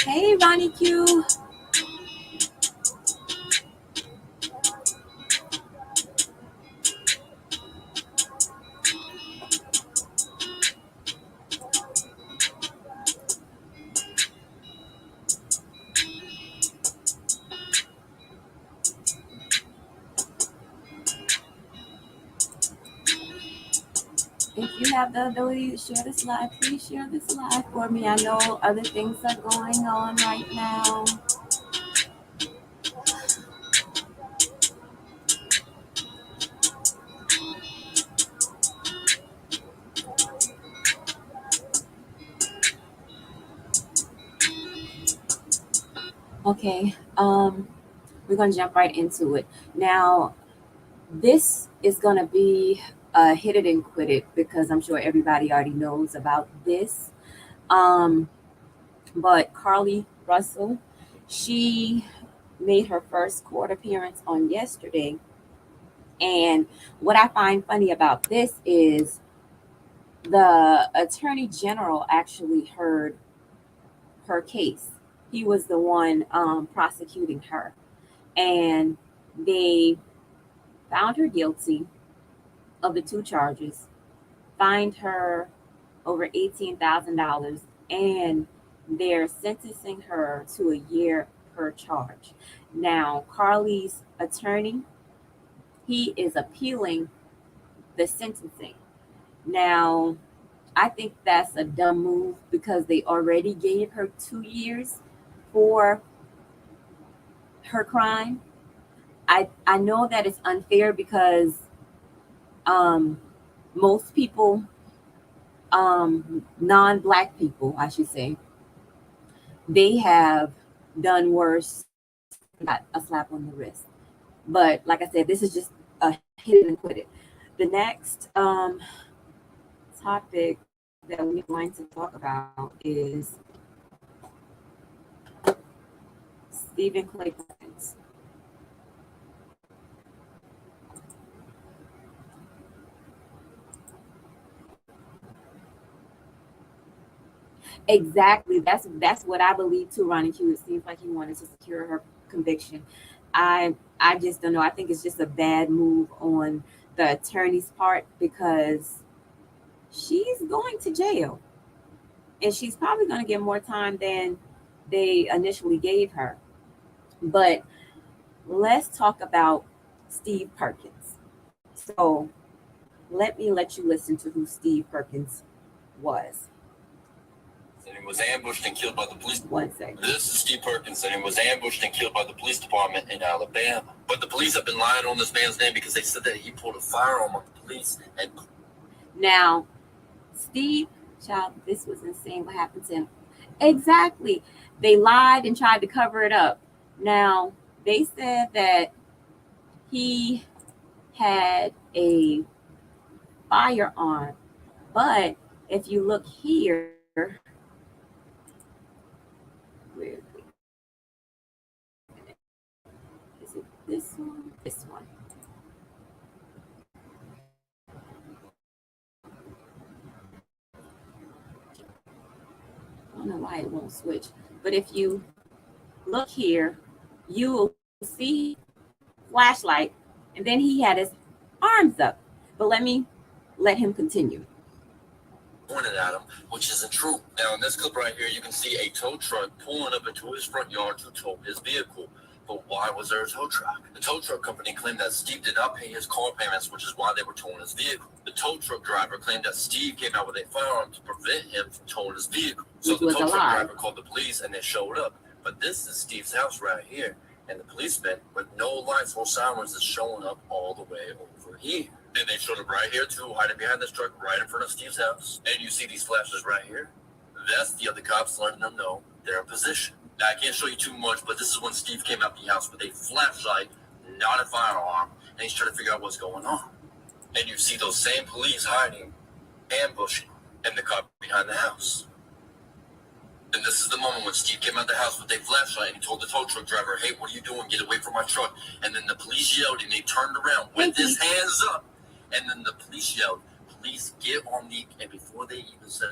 Hey, Ronnie Q. If you have the ability to share this live, please share this live for me. I know other things are going on right now. Okay, we're gonna jump right into it. Now, this is gonna be hit it and quit it because I'm sure everybody already knows about this. Um, but Carly Russell, she made her first court appearance on yesterday. And what I find funny about this is the attorney general actually heard her case. He was the one prosecuting her. And they found her guilty of the two charges, fined her over $18,000, and they're sentencing her to a year per charge. Now, Carly's attorney, he is appealing the sentencing. Now, I think that's a dumb move because they already gave her 2 years for her crime. I know that it's unfair because um, most people, non-black people, I should say, they have done worse, got a slap on the wrist. But like I said, this is just a hit and quit it. The next topic that we're going to talk about is Stephen Clay Perkins. Exactly. That's what I believe too, Ronnie Q. It seems like he wanted to secure her conviction. I just don't know. I think it's just a bad move on the attorney's part because she's going to jail and she's probably going to get more time than they initially gave her. But let's talk about Steve Perkins. So let you listen to who Steve Perkins was. And he was ambushed and killed by the police. 1 second. This is Steve Perkins, and he was ambushed and killed by the police department in Alabama. But the police have been lying on this man's name because they said that he pulled a firearm on the police. And now, Steve, child, this was insane. What happened to him? Exactly. They lied and tried to cover it up. Now, they said that he had a firearm, but if you look here, where is it? Is it this one? This one. I don't know why it won't switch, but if you look here, you will see flashlight, and then he had his arms up. But let him continue. Pointed at him, which isn't true. Now, in this clip right here, you can see a tow truck pulling up into his front yard to tow his vehicle. But why was there a tow truck? The tow truck company claimed that Steve did not pay his car payments, which is why they were towing his vehicle. The tow truck driver claimed that Steve came out with a firearm to prevent him from towing his vehicle. So the tow truck driver called the police and they showed up. But this is Steve's house right here. And the policeman with no lights or sirens is showing up all the way over here. And they showed up right here too, hiding behind this truck right in front of Steve's house. And you see these flashes right here? That's the other cops letting them know they're in position. Now, I can't show you too much, but this is when Steve came out the house with a flashlight, not a firearm, and he's trying to figure out what's going on. And you see those same police hiding, ambushing, and the cop behind the house. And this is the moment when Steve came out the house with a flashlight and he told the tow truck driver, "Hey, what are you doing? Get away from my truck." And then the police yelled and he turned around with his hands up. And then the police yelled, "Police, get on the..." And before they even said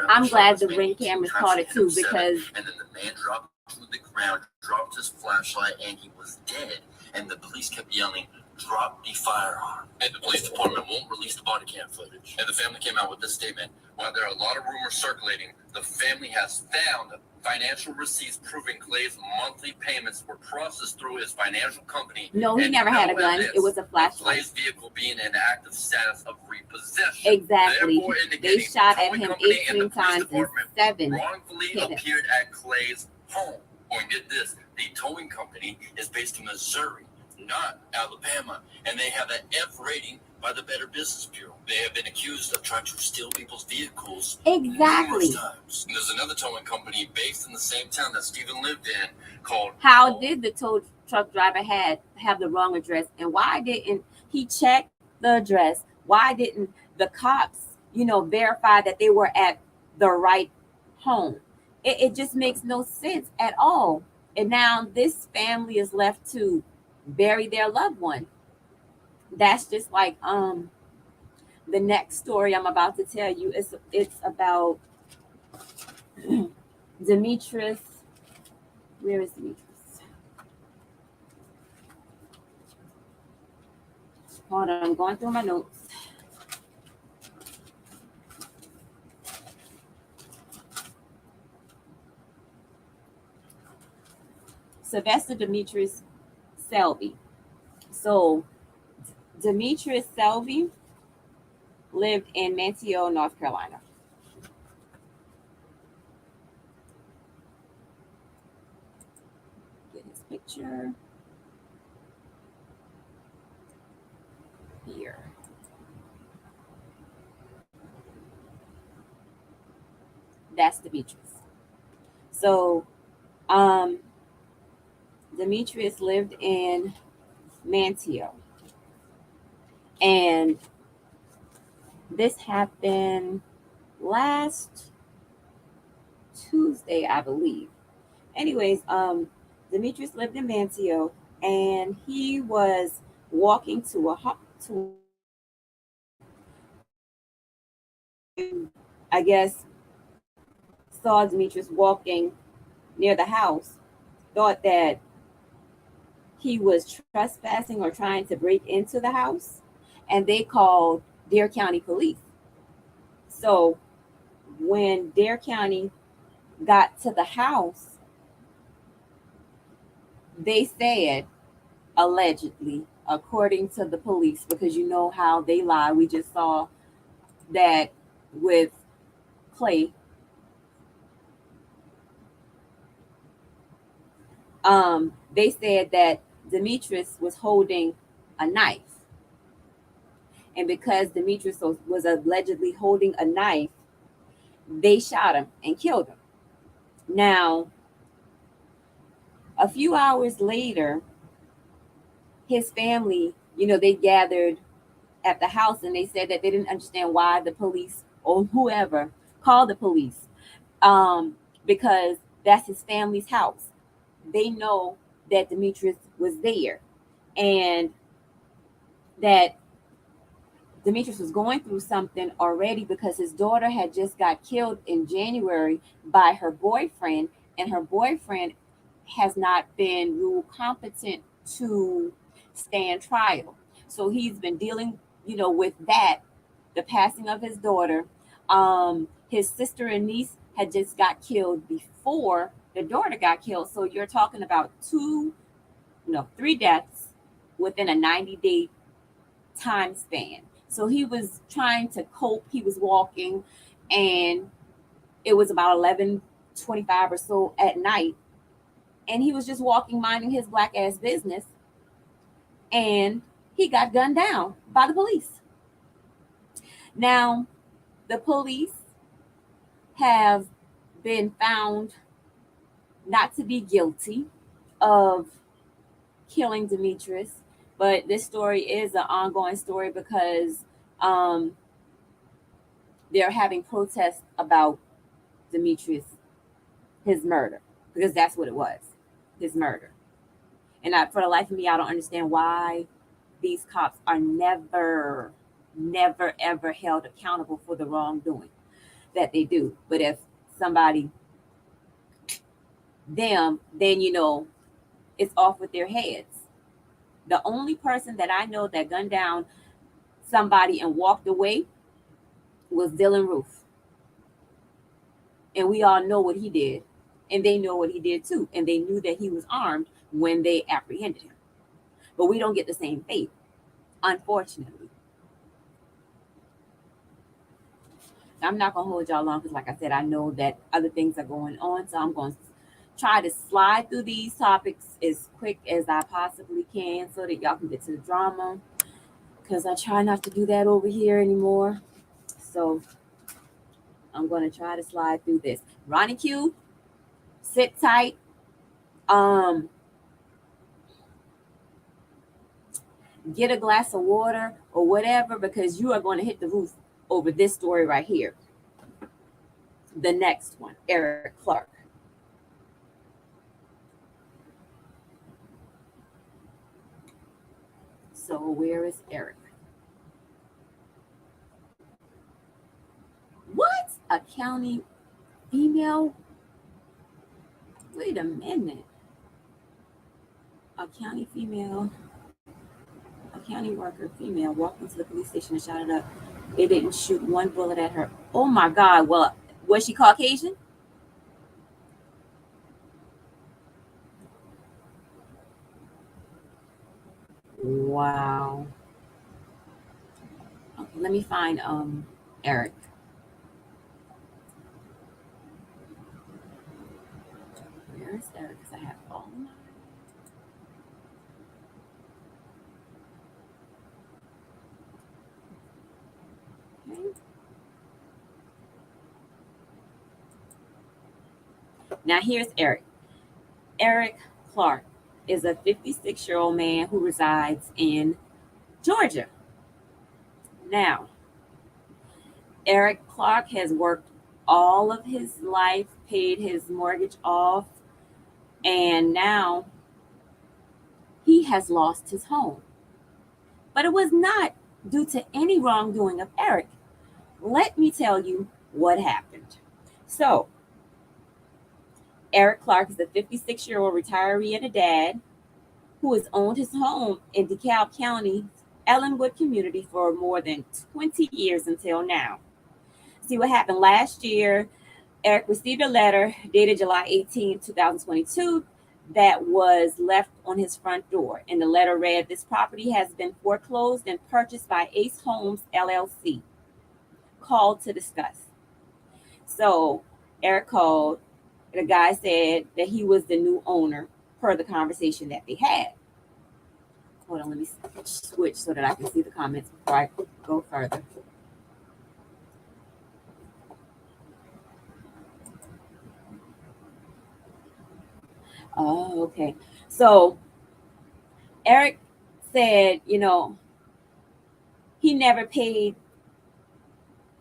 I'm shot glad was the maybe ring two cameras times. caught He it hit him too seven, because and then the man dropped to the ground, dropped his flashlight, and he was dead. And the police kept yelling, "Drop the firearm." And the police department won't release the body cam footage. And the family came out with this statement. While there are a lot of rumors circulating, the family has found financial receipts proving Clay's monthly payments were processed through his financial company. no, he never had a gun. It was a flashlight. Clay's vehicle being in active status of repossession. Exactly. They shot at him 18 times and 7 wrongfully hit him. appeared at Clay's home. Or get this, the towing company is based in Missouri, not Alabama, and they have an F rating by the Better Business Bureau. They have been accused of trying to steal people's vehicles Exactly. numerous times. And there's another towing company based in the same town that Stephen lived in called... How did the tow truck driver have the wrong address, and why didn't he check the address? Why didn't the cops, verify that they were at the right home? It just makes no sense at all. And now this family is left to bury their loved one. That's just like the next story I'm about to tell you. It's about Demetrius. Where is Demetrius? Hold on, I'm going through my notes. Sylvester Demetrius Selby. So Demetrius Selby lived in Manteo, North Carolina. Get his picture here. That's Demetrius. So Demetrius lived in Manteo. And this happened last Tuesday, I believe. Anyways, Demetrius lived in Manteo, and he was walking to to, I guess, saw Demetrius walking near the house, thought that he was trespassing or trying to break into the house, and they called Dare County Police. So when Dare County got to the house, they said, allegedly, according to the police, because you know how they lie. We just saw that with Clay. They said that Demetrius was holding a knife. And because Demetrius was allegedly holding a knife, they shot him and killed him. Now, a few hours later, his family, they gathered at the house and they said that they didn't understand why the police or whoever called the police, because that's his family's house. They know that Demetrius was there and that Demetrius was going through something already because his daughter had just got killed in January by her boyfriend, and her boyfriend has not been ruled competent to stand trial. So he's been dealing, with that, the passing of his daughter. His sister and niece had just got killed before the daughter got killed. So you're talking about three deaths within a 90-day time span. So he was trying to cope. He was walking, and it was about 11:25 or so at night, and he was just walking, minding his black ass business, and he got gunned down by the police. Now, the police have been found not to be guilty of killing Demetrius, but this story is an ongoing story because um, they're having protests about Demetrius, his murder, because that's what it was, his murder. And for the life of me, I don't understand why these cops are never, ever held accountable for the wrongdoing. that they do. But if somebody them, then it's off with their heads. The only person that I know that gunned down somebody and walked away was Dylan Roof, and we all know what he did, and they know what he did too, and they knew that he was armed when they apprehended him. But we don't get the same fate, unfortunately. I'm not gonna hold y'all long because, like I said, I know that other things are going on, so I'm going to try to slide through these topics as quick as I possibly can so that y'all can get to the drama. Because I try not to do that over here anymore. So I'm going to try to slide through this. Ronnie Q, sit tight. Um, get a glass of water or whatever because you are going to hit the roof over this story right here. The next one, Eric Clark. So where is Eric? What? A county female? Wait a minute. A county female, a county worker female walked into the police station and shouted up. They didn't shoot one bullet at her. Oh my God. Well, was she Caucasian? Wow. Okay, let me find Eric. Where is Eric? Because I have all my. Okay. Now here's Eric. Eric Clark is a 56-year-old man who resides in Georgia. Now, Eric Clark has worked all of his life, paid his mortgage off, and now he has lost his home. But it was not due to any wrongdoing of Eric. Let me tell you what happened. So, Eric Clark is a 56-year-old retiree and a dad who has owned his home in DeKalb County's Ellenwood community for more than 20 years until now. See what happened last year. Eric received a letter dated July 18, 2022, that was left on his front door. And the letter read, "This property has been foreclosed and purchased by Ace Homes LLC. Called to discuss." So Eric called. The guy said that he was the new owner per the conversation that they had. Hold on, let me switch so that I can see the comments before I go further. Oh, okay. So Eric said, he never paid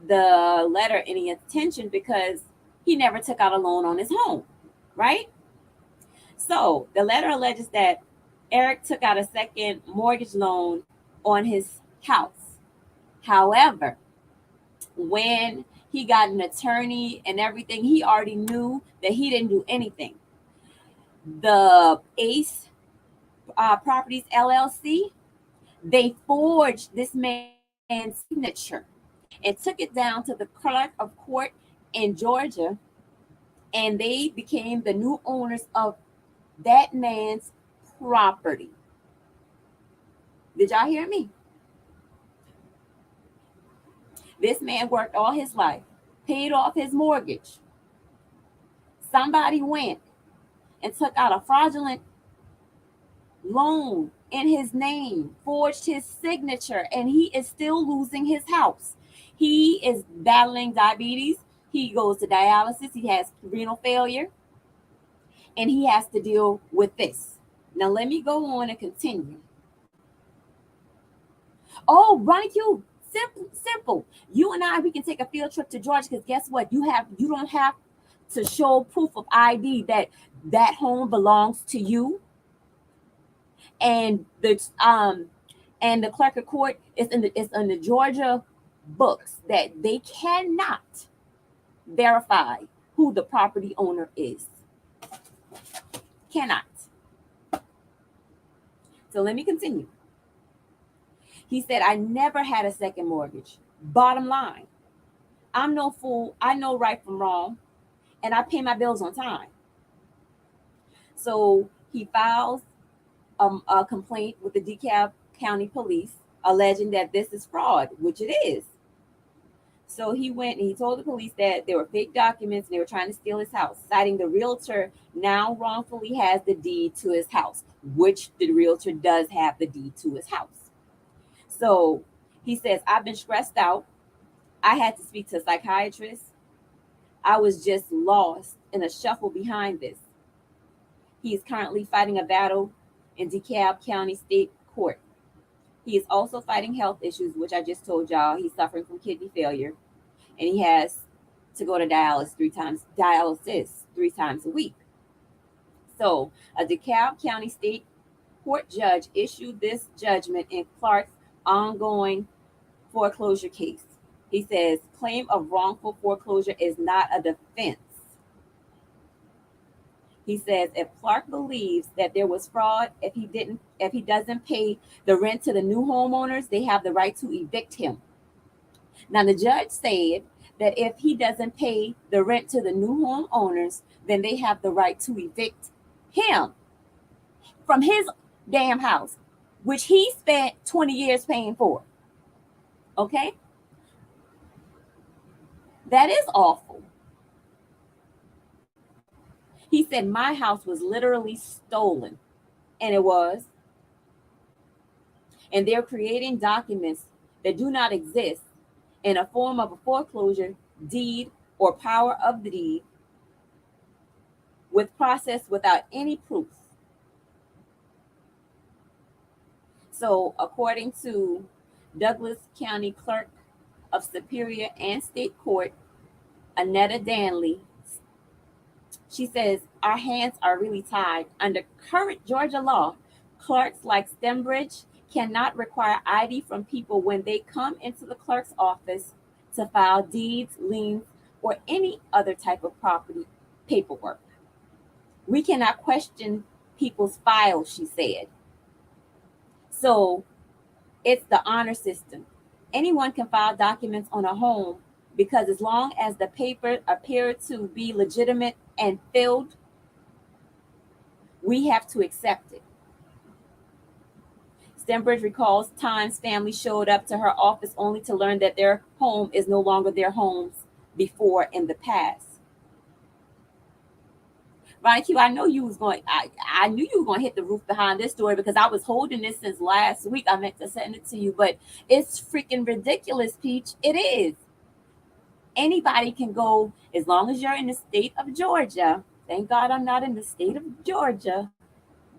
the letter any attention because he never took out a loan on his home, right? So the letter alleges that Eric took out a second mortgage loan on his house. However, when he got an attorney and everything, he already knew that he didn't do anything. The Ace Properties LLC, they forged this man's signature and took it down to the clerk of court in Georgia, and they became the new owners of that man's property. Did y'all hear me? This man worked all his life, paid off his mortgage. Somebody went and took out a fraudulent loan in his name, forged his signature, and he is still losing his house. He is battling diabetes. He goes to dialysis. He has renal failure, and he has to deal with this. Now, let me go on and continue. Oh, Ronnie Q, simple, simple. You and I, we can take a field trip to Georgia because guess what? You don't have to show proof of ID that that home belongs to you, and the clerk of court is in the Georgia books that they cannot verify who the property owner is. Cannot. So let me continue. He said, I never had a second mortgage. Bottom line, I'm no fool. I know right from wrong, and I pay my bills on time. So he files a complaint with the DeKalb County Police alleging that this is fraud, which it is. So he went and he told the police that there were fake documents and they were trying to steal his house, citing the realtor now wrongfully has the deed to his house, which the realtor does have the deed to his house. So he says, I've been stressed out. I had to speak to a psychiatrist. I was just lost in a shuffle behind this. He is currently fighting a battle in DeKalb County State Court. He is also fighting health issues, which I just told y'all. He's suffering from kidney failure, and he has to go to dialysis 3 times a week. So, a DeKalb County State Court judge issued this judgment in Clark's ongoing foreclosure case. He says claim of wrongful foreclosure is not a defense. He says if Clark believes that there was fraud, if he doesn't pay the rent to the new homeowners, they have the right to evict him. Now the judge said that if he doesn't pay the rent to the new homeowners, then they have the right to evict him from his damn house, which he spent 20 years paying for. Okay? That is awful. He said my house was literally stolen, and it was. And they're creating documents that do not exist in a form of a foreclosure deed or power of the deed with process without any proof. So, according to Douglas County Clerk of Superior and State Court, Annetta Danley, she says, our hands are really tied. Under current Georgia law, clerks like Stembridge cannot require ID from people when they come into the clerk's office to file deeds, liens, or any other type of property paperwork. We cannot question people's files, she said. So it's the honor system. Anyone can file documents on a home because as long as the paper appeared to be legitimate and filled, we have to accept it. Stembridge recalls times family showed up to her office only to learn that their home is no longer their homes before in the past. Ronnie Q, I know you was going. I knew you were going to hit the roof behind this story because I was holding this since last week. I meant to send it to you, but it's freaking ridiculous, Peach. It is. Anybody can go as long as you're in the state of Georgia. Thank God I'm not in the state of Georgia.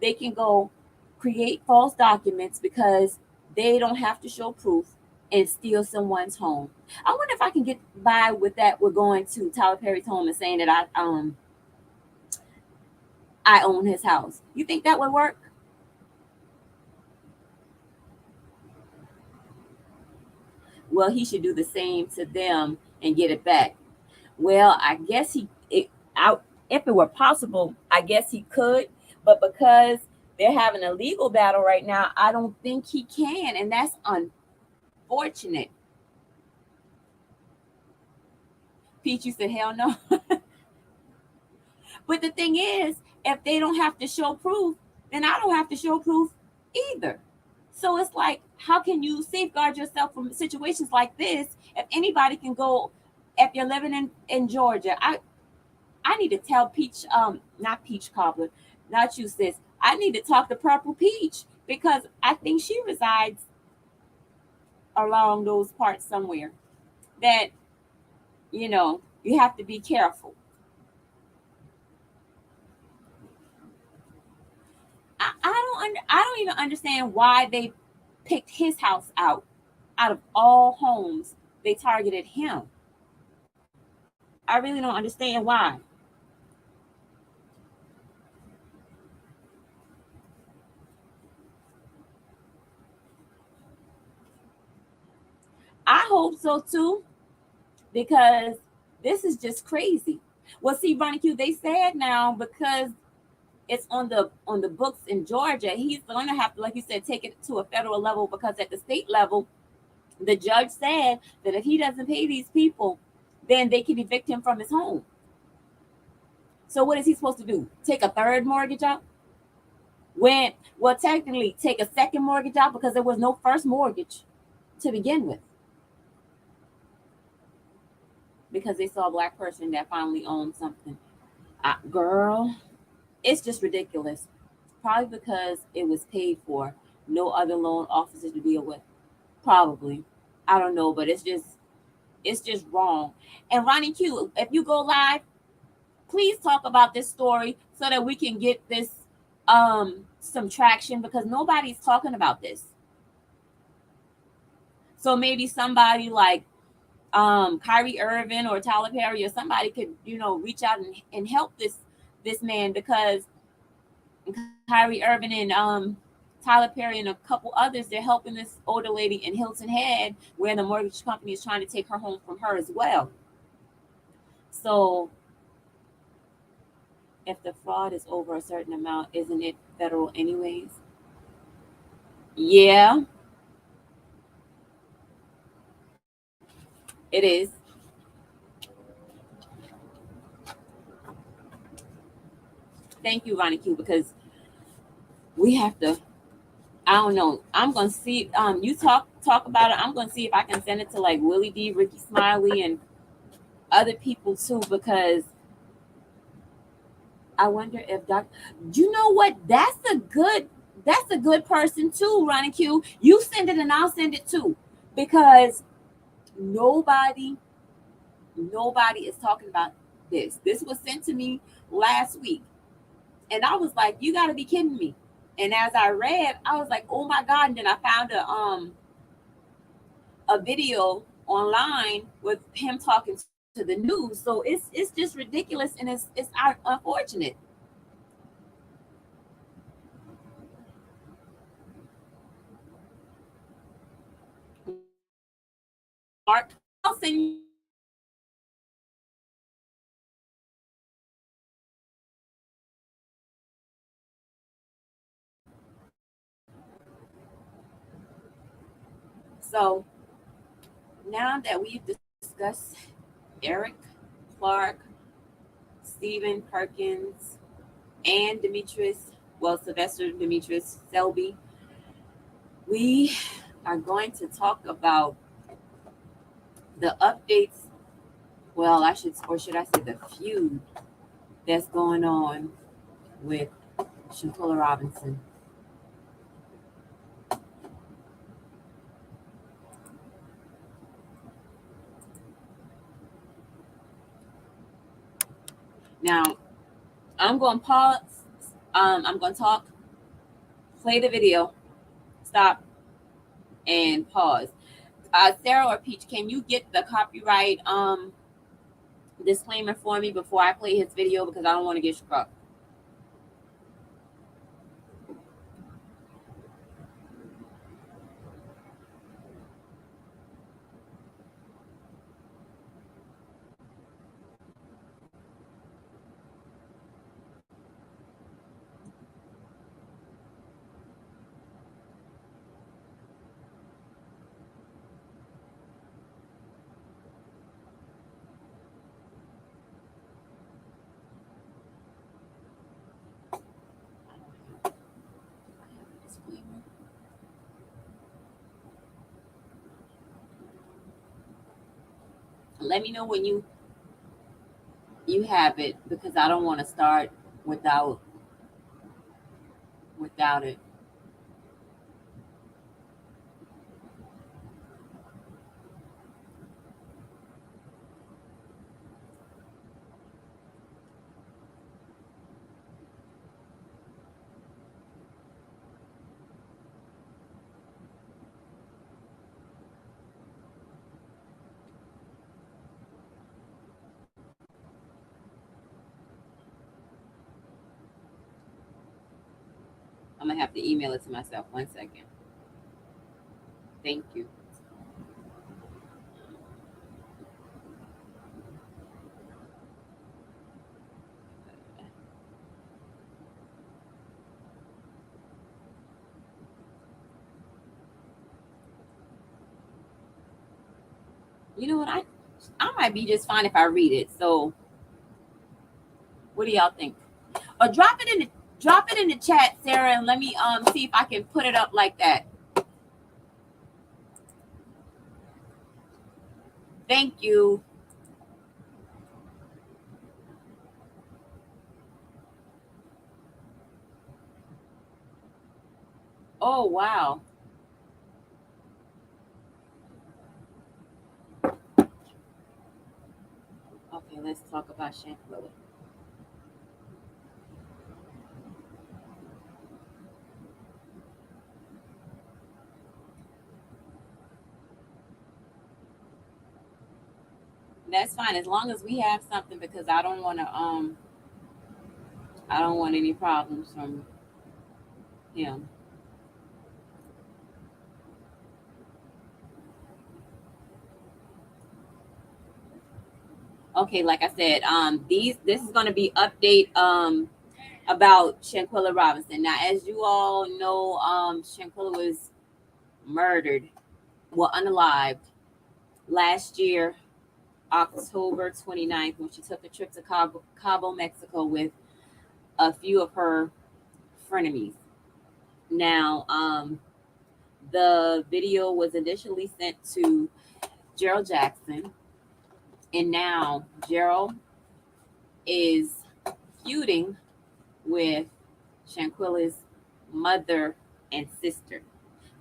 They can go create false documents because they don't have to show proof and steal someone's home. I wonder if I can get by with that. We're going to Tyler Perry's home and saying that I own his house. You think that would work? Well, he should do the same to them and get it back. Well, I guess if it were possible, I guess he could, but because they're having a legal battle right now, I don't think he can, and that's unfortunate. Peach, you said hell no. But the thing is, if they don't have to show proof, then I don't have to show proof either. So it's like, how can you safeguard yourself from situations like this if anybody can go, if you're living in Georgia? I need to tell Peach, not Peach Cobbler, not you, sis. I need to talk to Purple Peach because I think she resides along those parts somewhere. That, you have to be careful. I don't even understand why they picked his house out of all homes. They targeted him. I really don't understand why. I hope so too, because This is just crazy. Well, see, Ronnie Q, they said now because it's on the books in Georgia, he's going to have to, like you said, take it to a federal level because at the state level, the judge said that if he doesn't pay these people, then they can evict him from his home. So what is he supposed to do? Take a third mortgage out? When well, technically, take a second mortgage out because there was no first mortgage to begin with because they saw a black person that finally owned something. Girl, it's just ridiculous. Probably because it was paid for. No other loan officers to deal with. Probably. I don't know, but it's just wrong. And Ronnie Q, if you go live, please talk about this story so that we can get this some traction because nobody's talking about this. So maybe somebody like Kyrie Irving or Tyler Perry or somebody could, reach out and help this man because Kyrie Irving and Tyler Perry and a couple others, they're helping this older lady in Hilton Head where the mortgage company is trying to take her home from her as well. So if the fraud is over a certain amount, isn't it federal anyways? Yeah, it is. Thank you, Ronnie Q, because we have to. I don't know. I'm gonna see. You talk about it. I'm gonna see if I can send it to like Willie D, Ricky Smiley, and other people too, because I wonder if Doc. You know what? That's a good person too, Ronnie Q. You send it and I'll send it too, because nobody nobody is talking about this. This was sent to me last week, and I was like, "You got to be kidding me!" And as I read, I was like, "Oh my god!" And then I found a video online with him talking to the news. So it's just ridiculous and it's unfortunate. Mark, I'll send you the link. So now that we've discussed Eric, Clark, Stephen, Perkins, and Demetrius, well, Sylvester, Demetrius, Selby, we are going to talk about the updates. Well, or should I say the feud that's going on with Shanquella Robinson. Now, I'm going to pause. I'm going to talk, play the video, stop, and pause. Sarah or Peach, can you get the copyright disclaimer for me before I play his video because I don't want to get struck. Let me know when you have it because I don't want to start without it. I'm gonna have to email it to myself. 1 second. Thank you. You know what? I might be just fine if I read it. So what do y'all think? Or drop it in the chat, Sarah, and let me see if I can put it up like that. Thank you. Oh wow. Okay, let's talk about Shanquella. That's fine as long as we have something because I don't want any problems from him. Okay, like I said, this is gonna be update about Shanquella Robinson. Now, as you all know, Shanquella was murdered, well, unalived last year, October 29th, when she took a trip to Cabo, Mexico with a few of her frenemies. Now, the video was initially sent to Gerald Jackson, and now Gerald is feuding with Shanquella's mother and sister.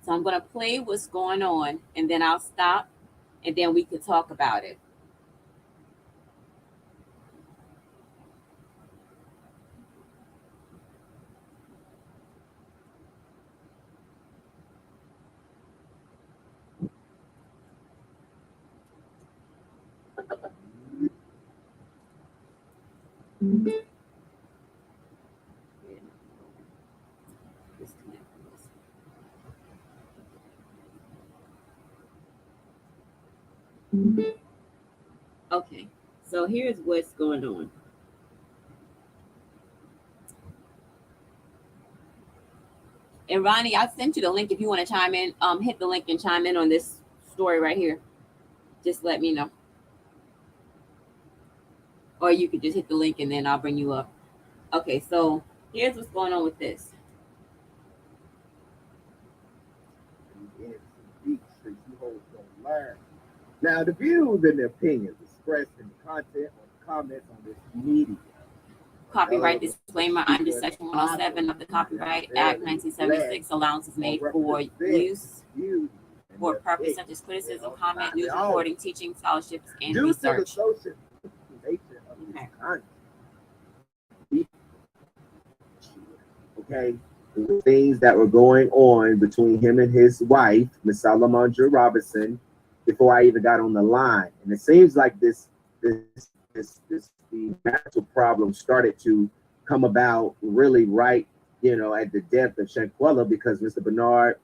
So I'm going to play what's going on, and then I'll stop, and then we could talk about it. Okay, so here's what's going on. And Ronnie, I sent you the link if you want to chime in. Hit the link and chime in on this story right here. Just let me know. Or you could just hit the link and then I'll bring you up. Okay, so here's what's going on with this. Now, the views and the opinions expressed in the content or comments on this media. Copyright disclaimer under Section 107 of the Copyright Act 1976, allowances made for use for purpose such as criticism, comment, news reporting, teaching, scholarships, and research. Okay, the things that were going on between him and his wife, Miss Salamandra Robinson, before I even got on the line, and it seems like the marital problem started to come about really right, at the death of Shanquella because Mr. Bernard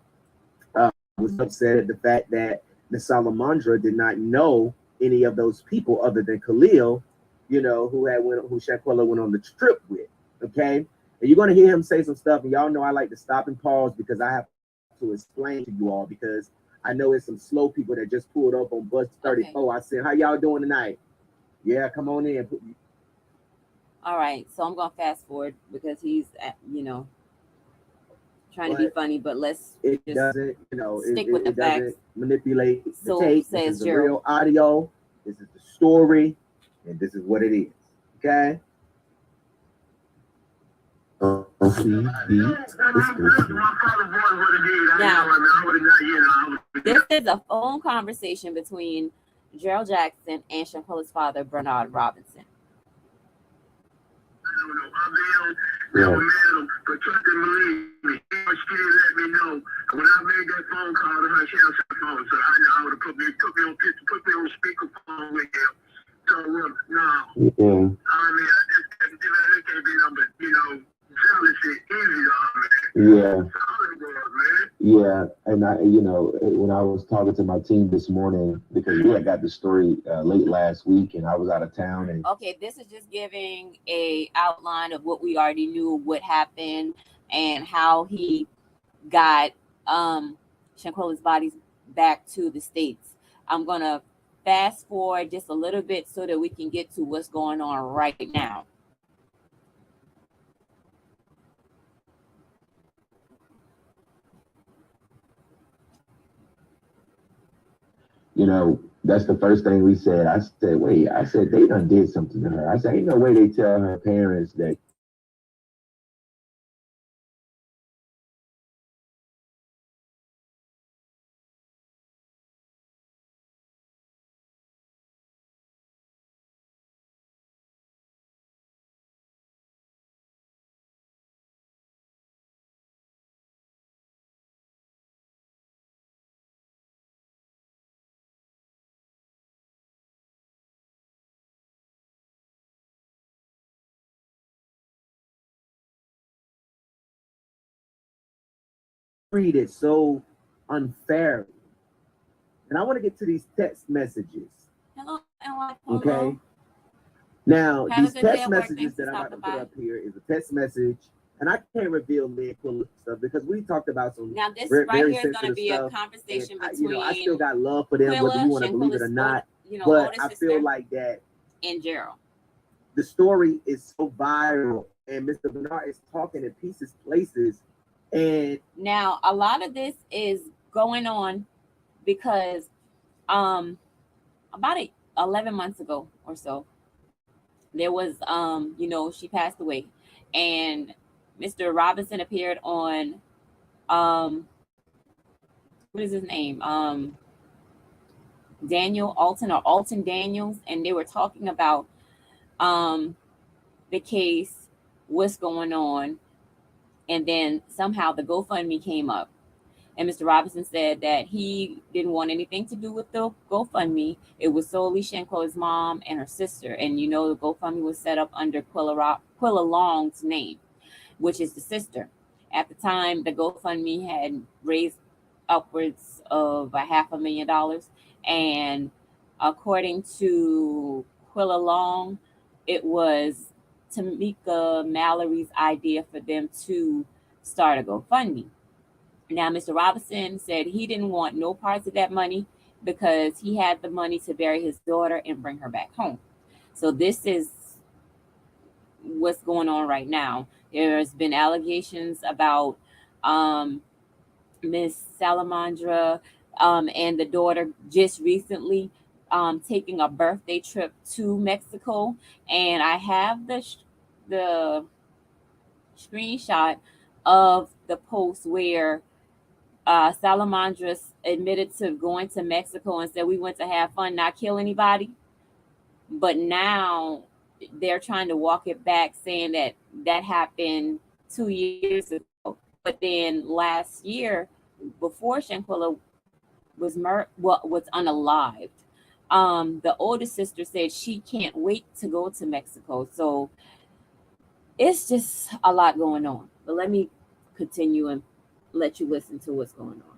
was upset at the fact that Miss Salamandra did not know any of those people other than Khalil, who Shanquella went on the trip with. Okay, and you're gonna hear him say some stuff, and y'all know I like to stop and pause because I have to explain to you all because I know it's some slow people that just pulled up on bus 34. Okay. I said, "How y'all doing tonight?" Yeah, come on in. All right, so I'm gonna fast forward because he's, trying to be funny, but let's it doesn't, stick with the facts. Manipulate the tape. This is the real audio. This is the story, and this is what it is. Okay. Now, this is a phone conversation between Gerald Jackson and Shanquella's father, Bernard Robinson. Yeah. But trust and believe me, she let me know. When I made that phone call to her, she answered the phone. So I would have put me on speakerphone with him. So no. Yeah. I mean, it can't be nothing, jealousy, easy, man. Yeah. Yeah, and when I was talking to my team this morning, because we had got the story late last week, and I was out of town. And okay, this is just giving a outline of what we already knew, what happened, and how he got Shanquella's body back to the States. I'm gonna fast forward just a little bit so that we can get to what's going on right now. You know, that's the first thing we said. I said, wait, I said, they done did something to her. I said, ain't no way they tell her parents that treat it so unfairly. And I want to get to these text messages. Hello, and like, Okay. hello. Now, Have a these good day text at work. messages Thanks for that I'm about to stopping put by. up here is a text message, and I can't reveal men full stuff because we talked about some Now, this very, right very here is going to sensitive be a stuff. And conversation you know, I still between got love for them, whether you Quilla, want to believe it or Shanquella's not. But older I feel sister, like that and Gerald. the story is so viral, and Mr. Bernard is talking in pieces, places, and Now, a lot of this is going on because about 11 months ago or so, there was she passed away, and Mr. Robinson appeared on um what is his name? Daniel Alton or Alton Daniels, and they were talking about um the case, what's going on, and then somehow the GoFundMe came up. And Mr. Robinson said that he didn't want anything to do with the GoFundMe. It was solely Shanquella's mom and her sister. And the GoFundMe was set up under Quilla Long's name, which is the sister. At the time, the GoFundMe had raised upwards of $500,000. And according to Quilla Long, it was Tamika Mallory's idea for them to start a GoFundMe. Now, Mr. Robinson said he didn't want no parts of that money because he had the money to bury his daughter and bring her back home. So this is what's going on right now. There's been allegations about Miss Salamandra and the daughter just recently taking a birthday trip to Mexico, and I have the screenshot of the post where Salamandra admitted to going to Mexico and said we went to have fun, not kill anybody. But now they're trying to walk it back, saying that that happened 2 years ago. But then last year, before Shanquella was unalived, the older sister said she can't wait to go to Mexico. So it's just a lot going on. But let me continue and let you listen to what's going on.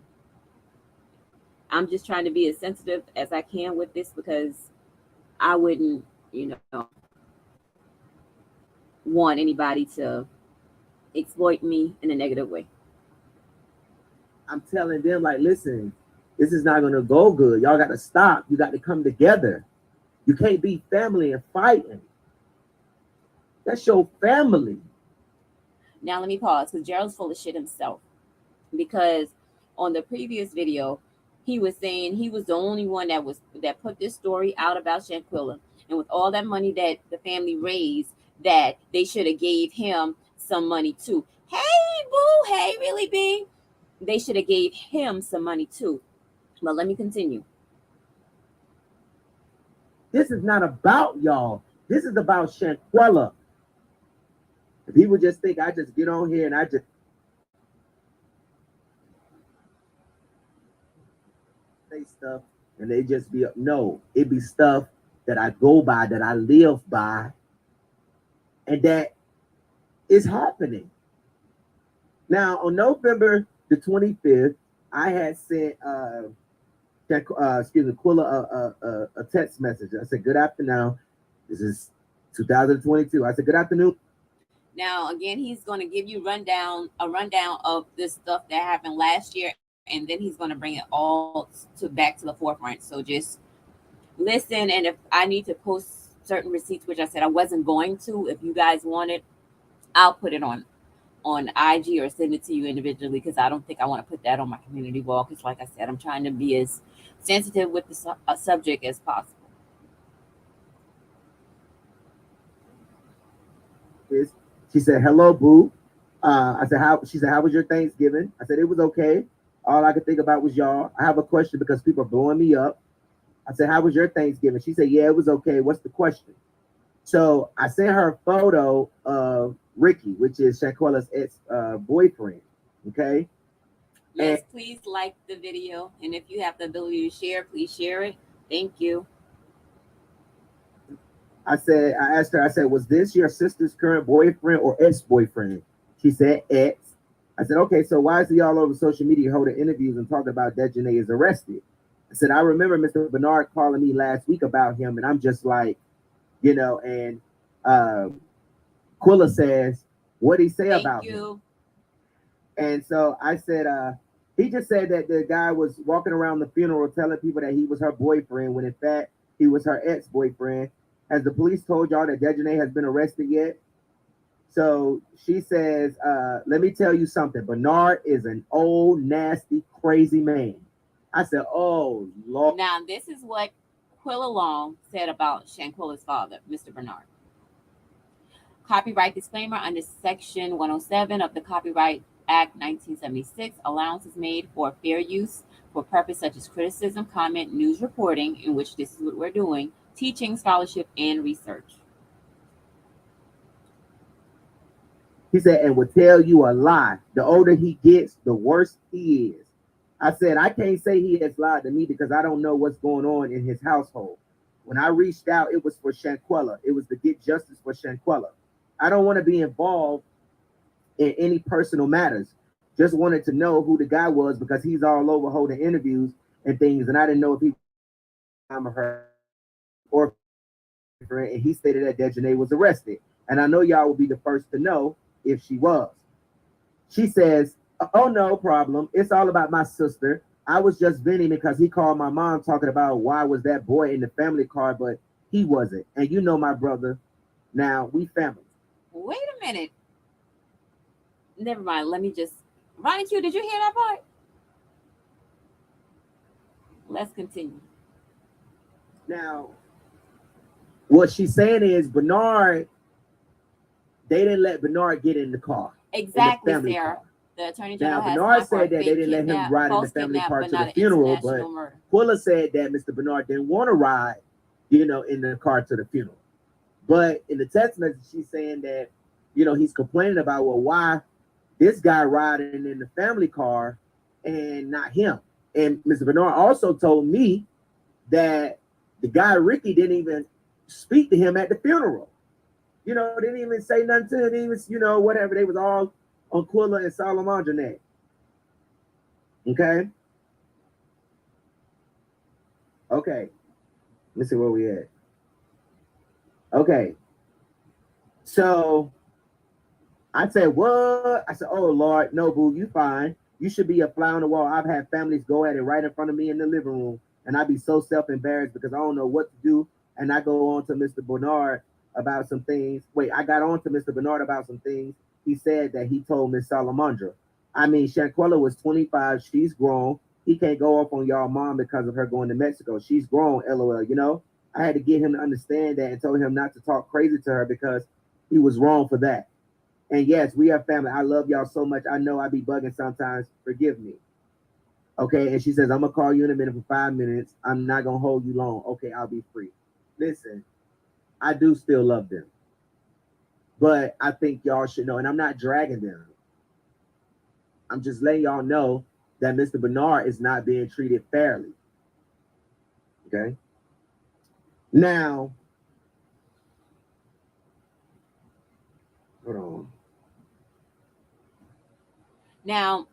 I'm just trying to be as sensitive as I can with this because I wouldn't, want anybody to exploit me in a negative way. I'm telling them, like, listen, this is not gonna go good. Y'all got to stop. You got to come together. You can't be family and fighting. That's your family. Now let me pause because Gerald's full of shit himself. Because on the previous video, he was saying he was the only one that put this story out about Shanquella, and with all that money that the family raised, that they should have gave him some money too. Hey boo, hey really B, they should have gave him some money too. But let me continue. This is not about y'all. This is about Shanquella. If he would just think I just get on here and I just say stuff and they just be no, it be stuff that I go by, that I live by, and that is happening. Now on November the 25th, I had sent Quilla a text message. I said, "Good afternoon. This is 2022." I said, "Good afternoon." Now again, he's going to give you a rundown of this stuff that happened last year, and then he's going to bring it all back to the forefront. So just Listen, and if I need to post certain receipts, which I said I wasn't going to, if you guys want it, I'll put it on IG or send it to you individually because I don't think I want to put that on my community wall because, like I said, I'm trying to be as sensitive with the subject as possible. Is she said, "Hello, boo." I said, "How?" She said, "How was your Thanksgiving?" I said, "It was okay. All I could think about was y'all. I have a question because people are blowing me up." I said, "How was your Thanksgiving?" She said, "Yeah, it was okay. What's the question?" So I sent her a photo of Ricky, which is Shanquella's ex boyfriend. Okay. And Yes, please like the video. And if you have the ability to share, please share it. Thank you. I asked her, I said, "Was this your sister's current boyfriend or ex boyfriend?" She said, "Ex." I said, "Okay, so why is he all over social media holding interviews and talking about that Janae is arrested?" I said, "I remember Mr. Bernard calling me last week about him, and I'm just like, and um, Quilla says, what'd he say Thank about him?" you. And so I said, he just said that the guy was walking around the funeral telling people that he was her boyfriend when in fact he was her ex boyfriend. Has the police told y'all that Dejanae has been arrested yet? So she says, let me tell you something. Bernard is an old, nasty, crazy man. I said, oh, Lord. Now, this is what Quilla Long said about Shanquella's father, Mr. Bernard. Copyright disclaimer under Section 107 of the Copyright Act 1976, allowance is made for fair use for purpose such as criticism, comment, news reporting, in which this is what we're doing, teaching, scholarship, and research. He said, and will tell you a lie. The older he gets, the worse he is. I said, I can't say he has lied to me because I don't know what's going on in his household. When I reached out, it was for Shanquella. It was to get justice for Shanquella. I don't want to be involved in any personal matters. Just wanted to know who the guy was because he's all over holding interviews and things, and I didn't know if he was her or friend, and he stated that Dejanae was arrested. And I know y'all will be the first to know if she was. She says, "Oh, no problem. It's all about my sister. I was just venting because he called my mom talking about why was that boy in the family car, but he wasn't. And you know my brother. Now we family." Wait a minute. Never mind. Let me just. Ronnie Q, did you hear that part? Let's continue. Now, what she's saying is Bernard, they didn't let Bernard get in the car, in the Exactly, family Sarah. car. The Attorney Now, General has time Bernard for a said that they fake didn't let him kidnap, ride in the false family kidnap, car but to the not an funeral, but international murder. Quilla said that Mr. Bernard didn't want to ride, in the car to the funeral. But in the text message, she's saying that, he's complaining about, well, why this guy riding in the family car and not him. And Mr. Bernard also told me that the guy Ricky didn't even speak to him at the funeral. Didn't even say nothing to him. Didn't even, whatever. They was all on Quilla and Salamandra neck. Okay. Okay. Let's see where we at. Okay. So I said, what? I said, oh Lord, no, boo, you fine. You should be a fly on the wall. I've had families go at it right in front of me in the living room, and I'd be so self-embarrassed because I don't know what to do. And I go on to Mr. Bernard about some things. Wait, I got on to Mr. Bernard about some things. He said that he told Miss Salamandra. I mean, Shanquella was 25. She's grown. He can't go off on y'all mom because of her going to Mexico. She's grown, LOL. I had to get him to understand that and told him not to talk crazy to her because he was wrong for that. And yes, we are family. I love y'all so much. I know I be bugging sometimes. Forgive me. Okay. And she says, I'm gonna call you in a minute for 5 minutes. I'm not gonna hold you long. Okay, I'll be free. Listen, I do still love them. But I think y'all should know, and I'm not dragging them. I'm just letting y'all know that Mr. Bernard is not being treated fairly. Okay. Now, hold on. Now,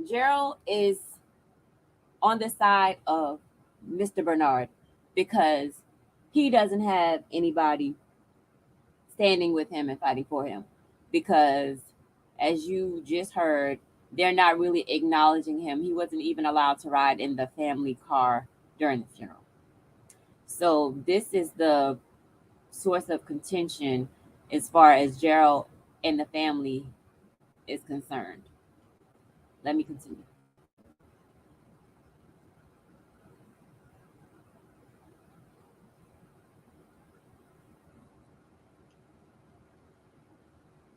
Gerald is on the side of Mr. Bernard because he doesn't have anybody standing with him and fighting for him. Because, as you just heard, they're not really acknowledging him. He wasn't even allowed to ride in the family car during the funeral. So this is the source of contention as far as Gerald and the family is concerned. Let me continue.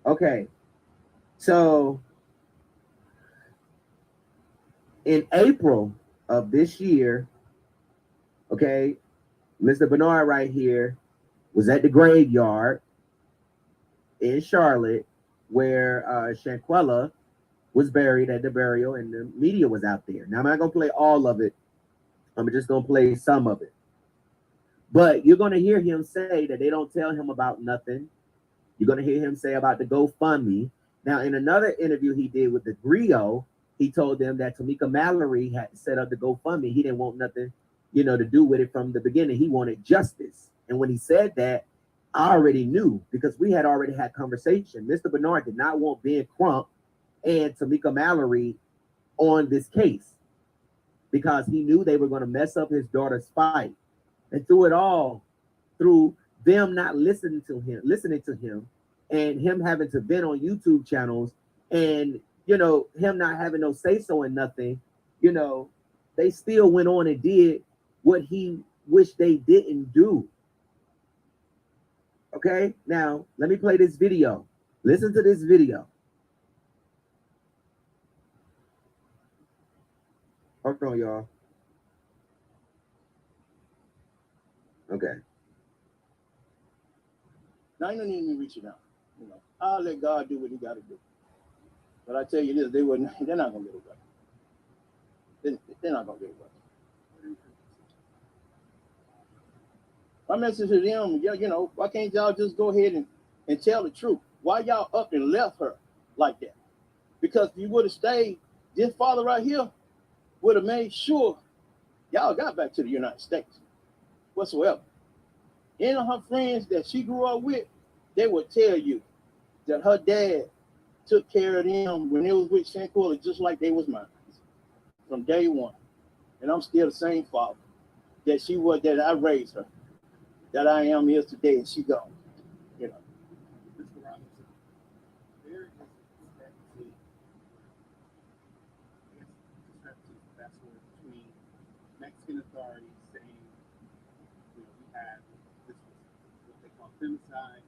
Okay, so in April of this year, okay, Mr. Bernard right here was at the graveyard in Charlotte where Shanquella was buried at the burial, and the media was out there. Now, I'm not going to play all of it. I'm just going to play some of it. But you're going to hear him say that they don't tell him about nothing. You're going to hear him say about the GoFundMe. Now, in another interview he did with the Griot, he told them that Tamika Mallory had set up the GoFundMe. He didn't want nothing, to do with it from the beginning. He wanted justice. And when he said that, I already knew because we had already had conversation. Mr. Bernard did not want Ben Crump and Tamika Mallory on this case because he knew they were going to mess up his daughter's fight. And through it all, through them not listening to him, and him having to vent on YouTube channels, and him not having no say so in nothing, they still went on and did what he wished they didn't do. Okay, now let me play this video. Listen to this video. Hold on, y'all. Okay. Now you don't need me reaching out. I'll let God do what He got to do. But I tell you this, they're not gonna get away. They're not gonna get away. My message to them, why can't y'all just go ahead and tell the truth? Why y'all up and left her like that? Because if you would have stayed, this father right here would have made sure y'all got back to the United States whatsoever. Any of her friends that she grew up with, they would tell you that her dad took care of them when they was with Shanquella just like they was mine from day one. And I'm still the same father that I raised her, that I am here today, and she gone. Mr. Robinson, there is a discrepancy, between Mexican authorities saying, we have this what they call femicide,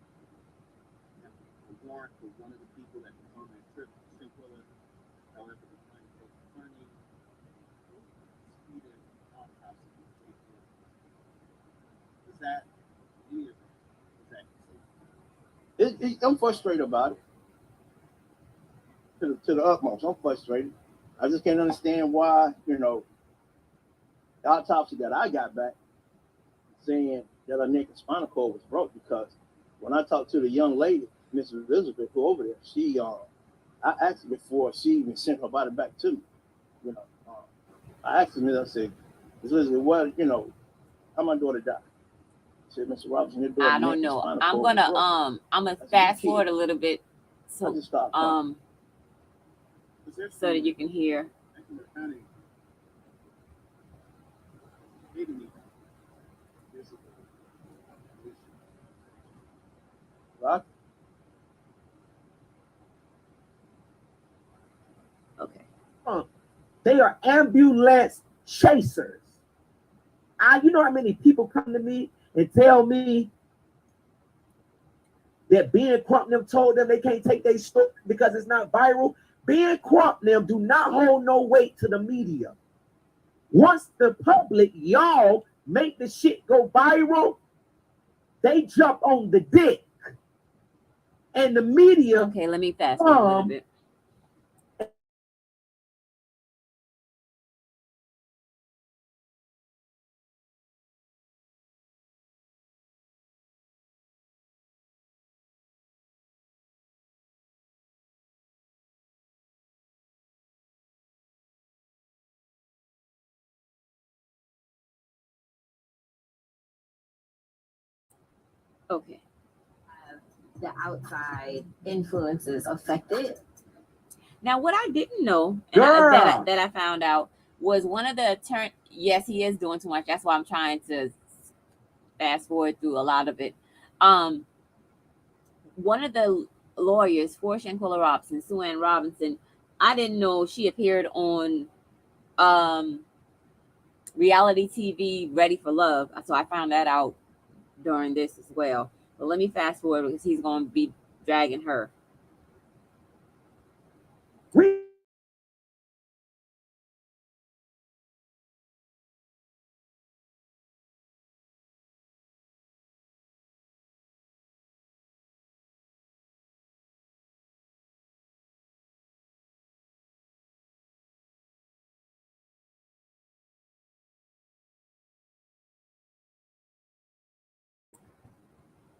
a warrant for one of the people that was on that trip, Shanquella, however, the client takes money, disputed autopsy. Is that any of that? Is that I'm frustrated about it to the utmost. I'm frustrated. I just can't understand why, the autopsy that I got back saying that her neck and spinal cord was broke, because when I talked to the young lady, Mrs. Elizabeth, who over there, I asked her before she even sent her body back to me. I asked her, I said, Mrs. Elizabeth, what, how my daughter died? I said, Mr. Robinson, your daughter. I don't know. I'm gonna fast forward a little bit so so that you can hear. Right? Okay. They are ambulance chasers. You know how many people come to me and tell me that Ben Crump them told them they can't take their story because it's not viral? Ben Crump them do not hold no weight to the media. Once the public, y'all, make the shit go viral, they jump on the dick. And the media. Okay, let me fast forward a little bit. Okay. The outside influences affected. Now, what I didn't know, and that I found out, was one of the attorneys. Yes, he is doing too much. That's why I'm trying to fast forward through a lot of it. Um, One of the lawyers for Shanquella Robinson, Sue Ann Robinson, I didn't know she appeared on um, reality TV Ready for Love. So I found that out during this as well. But let me fast forward because he's going to be dragging her.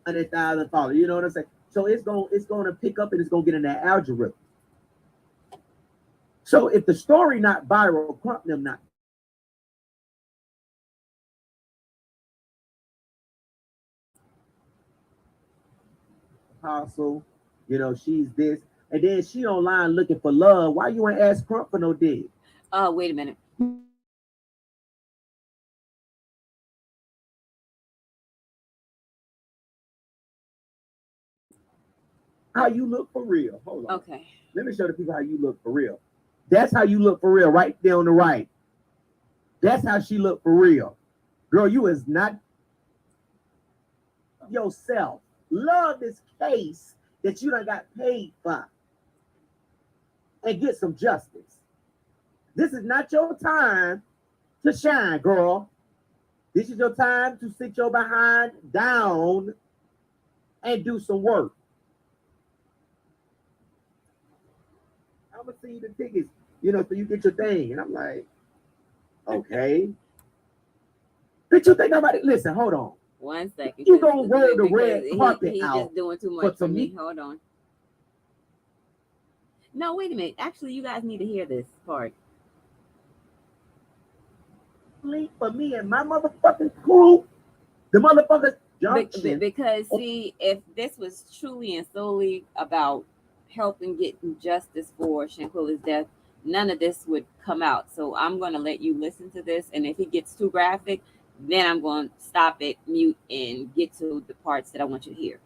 $100,000 followers. You know what I'm saying? So it's gonna pick up and it's gonna get in that algorithm. So if the story not viral, Crump them not apostle, she's this, and then she online looking for love. Why you ain't ask Crump for no dig? Wait a minute. How you look for real? Hold on. Okay. Let me show the people how you look for real. That's how you look for real, right there on the right. That's how she looked for real. Girl, you is not yourself. Love this case that you done got paid for. And get some justice. This is not your time to shine, girl. This is your time to sit your behind down and do some work. I'm gonna see the tickets, so you get your thing. And I'm like, okay. Bitch, you think about it? Listen, hold on. 1 second. You gonna roll the red carpet he's out? Just doing too much for me. Hold on. No, wait a minute. Actually, you guys need to hear this part. For me and my motherfucking crew, the motherfuckers junction. Because see, if this was truly and solely about helping get justice for Shanquella's death, none of this would come out. So I'm going to let you listen to this, and if it gets too graphic, then I'm going to stop it, mute, and get to the parts that I want you to hear.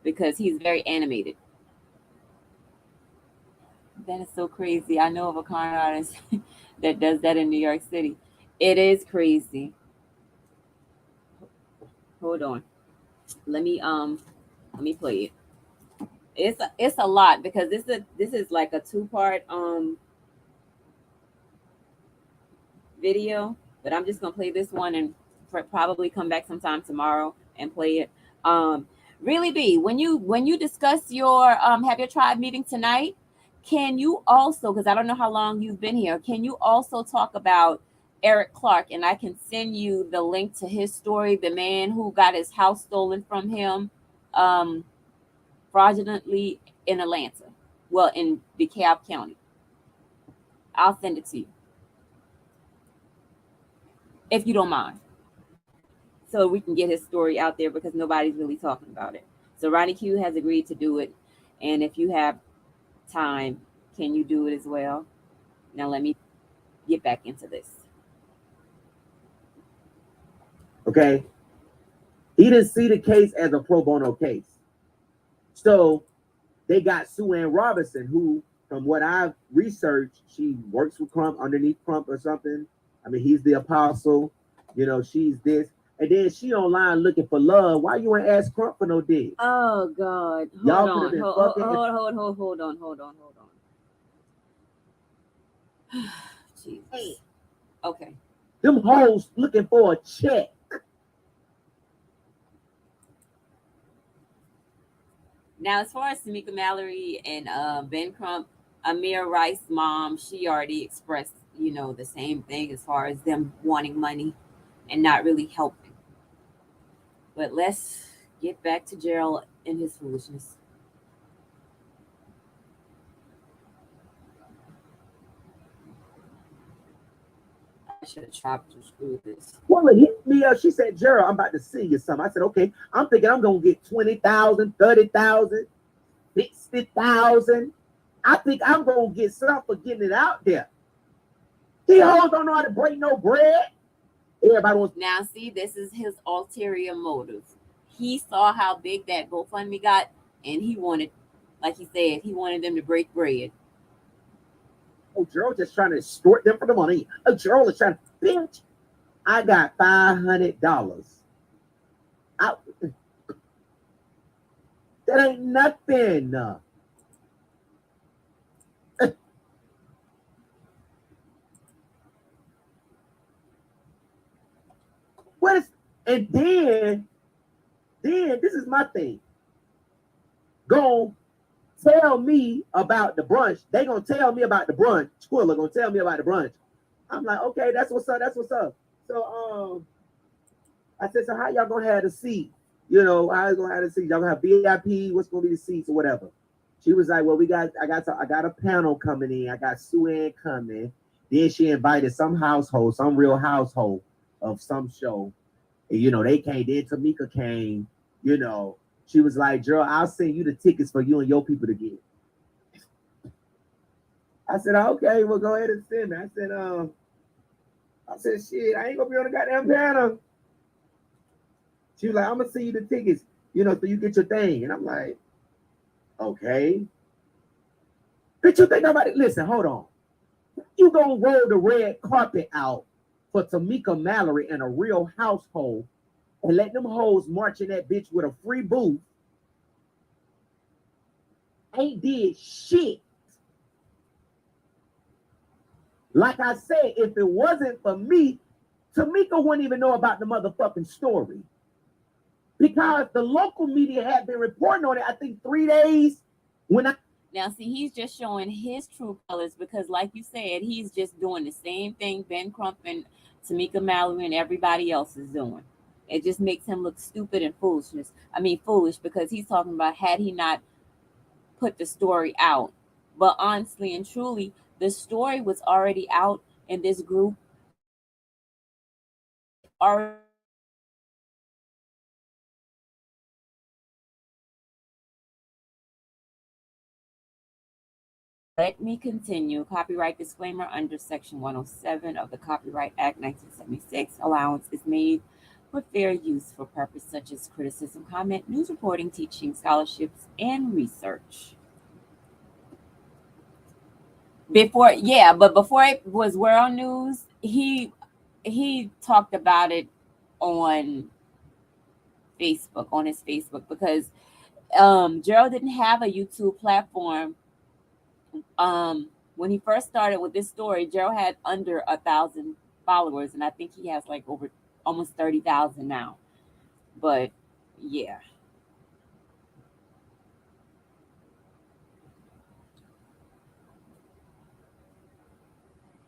Because he's very animated. That is so crazy. I know of a con artist that does that in New York City. It is crazy. Hold on. Let me play it. It's a lot because this is like a 2-part video, but I'm just gonna play this one and probably come back sometime tomorrow and play it. Really, B, when you discuss your have your tribe meeting tonight, can you also, because I don't know how long you've been here, can you also talk about Eric Clark? And I can send you the link to his story, the man who got his house stolen from him fraudulently in Atlanta, well, in DeKalb County. I'll send it to you if you don't mind, so we can get his story out there because nobody's really talking about it. So Ronnie Q has agreed to do it, and if you have time, can you do it as well? Now let me get back into this. Okay. He didn't see the case as a pro bono case. So they got Sue Ann Robinson, who, from what I've researched, she works with Crump, underneath Crump or something. I mean, he's the apostle. She's this. And then she online looking for love. Why you ain't ask Crump for no dick? Oh God. Hold on. Jeez. Okay. Them hoes looking for a check. Now, as far as Tamika Mallory and Ben Crump, Amir Rice's mom, she already expressed, the same thing as far as them wanting money and not really helping. But let's get back to Gerald and his foolishness. I should have tried to screw this. Well, it hit me up. She said, Gerald, I'm about to see you something. I said, okay. I'm thinking I'm going to get 20,000, 30,000, 60,000. I think I'm going to get something for getting it out there. He hoes don't know how to break no bread. Everybody wants. Now, see, this is his ulterior motive. He saw how big that GoFundMe got, and he wanted, like he said, he wanted them to break bread. Oh, Gerald just trying to extort them for the money. Oh, Gerald is trying to, bitch. I got $500. I, that ain't nothing. What is, and then this is my thing. Go tell me about the brunch. They gonna tell me about the brunch. Squilla gonna tell me about the brunch. I'm like, okay, that's what's up. That's what's up. So I said, so how y'all gonna have the seat? You know, how you gonna have the seat? Y'all gonna have VIP? What's gonna be the seats or whatever? She was like, well, I got a panel coming in. I got Sue Ann coming. Then she invited some household, some real household of some show. And, you know, they came. Then Tamika came. You know, she was like, Gerald, I'll send you the tickets for you and your people to get. I said, okay, well, go ahead and send me. I said, shit, I ain't gonna be on the goddamn panel. She was like, I'm gonna send you the tickets, you know, so you get your thing. And I'm like, okay. Bitch, you think about it? Listen, hold on. You gonna roll the red carpet out for Tamika Mallory and a real household and let them hoes march in that bitch with a free booth? Ain't did shit. Like I said, if it wasn't for me, Tamika wouldn't even know about the motherfucking story. Because the local media had been reporting on it, I think 3 days. Now, see, he's just showing his true colors because, like you said, he's just doing the same thing Ben Crump and Tamika Mallory and everybody else is doing. It just makes him look stupid and foolish because he's talking about had he not put the story out. But honestly and truly, the story was already out in this group. Already. Let me continue. Copyright disclaimer under Section 107 of the Copyright Act 1976. Allowance is made for fair use for purpose such as criticism, comment, news reporting, teaching, scholarships, and research. Before it was World News, he talked about it on Facebook, on his Facebook, because Gerald didn't have a YouTube platform. When he first started with this story, Gerald had under 1,000 followers, and I think he has like over almost 30,000 now. But yeah.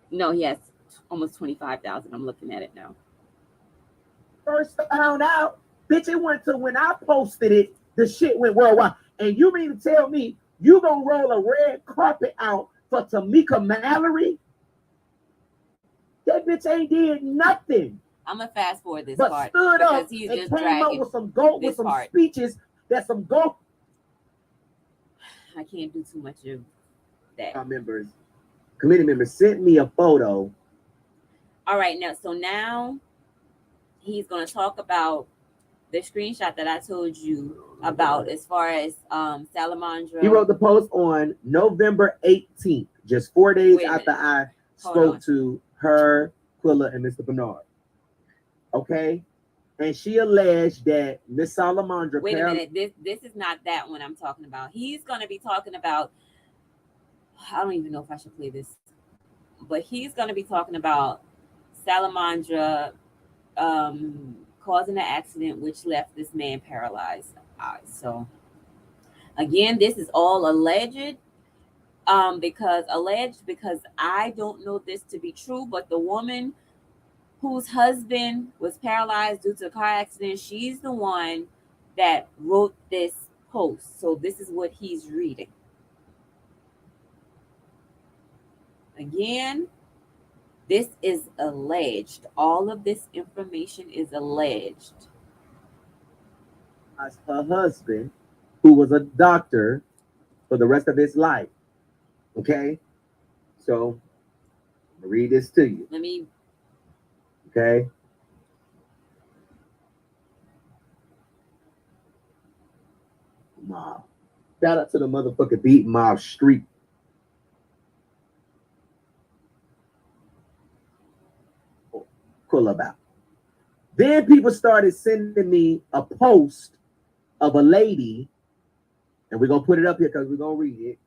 No, he has almost 25,000. I'm looking at it now. First found out, bitch, it went to when I posted it, the shit went worldwide. And you mean to tell me you gonna roll a red carpet out for Tamika Mallory? That bitch ain't did nothing. I'm gonna fast forward this but part stood up he's and just came up with some part. speeches that some go. I can't do too much of that. Committee members sent me a photo. All right, now he's gonna talk about the screenshot that I told you about as far as Salamandra. He wrote the post on November 18th, just 4 days after I spoke to her, Quilla, and Mr. Bernard. Okay? And she alleged that Miss Salamandra... Wait a minute. This is not that one I'm talking about. He's going to be talking about... I don't even know if I should play this. But he's going to be talking about Salamandra causing an accident which left this man paralyzed. So, again, this is all alleged. Because I don't know this to be true, but the woman whose husband was paralyzed due to a car accident, she's the one that wrote this post. So this is what he's reading. Again, this is alleged. All of this information is alleged. Her husband, who was a doctor for the rest of his life. Okay? So, I'm going to read this to you. Let me... Okay? Mob. Shout out to the motherfucking Beat Mob Street. Cool about. Then people started sending me a post of a lady, and we're gonna put it up here because we're gonna read it.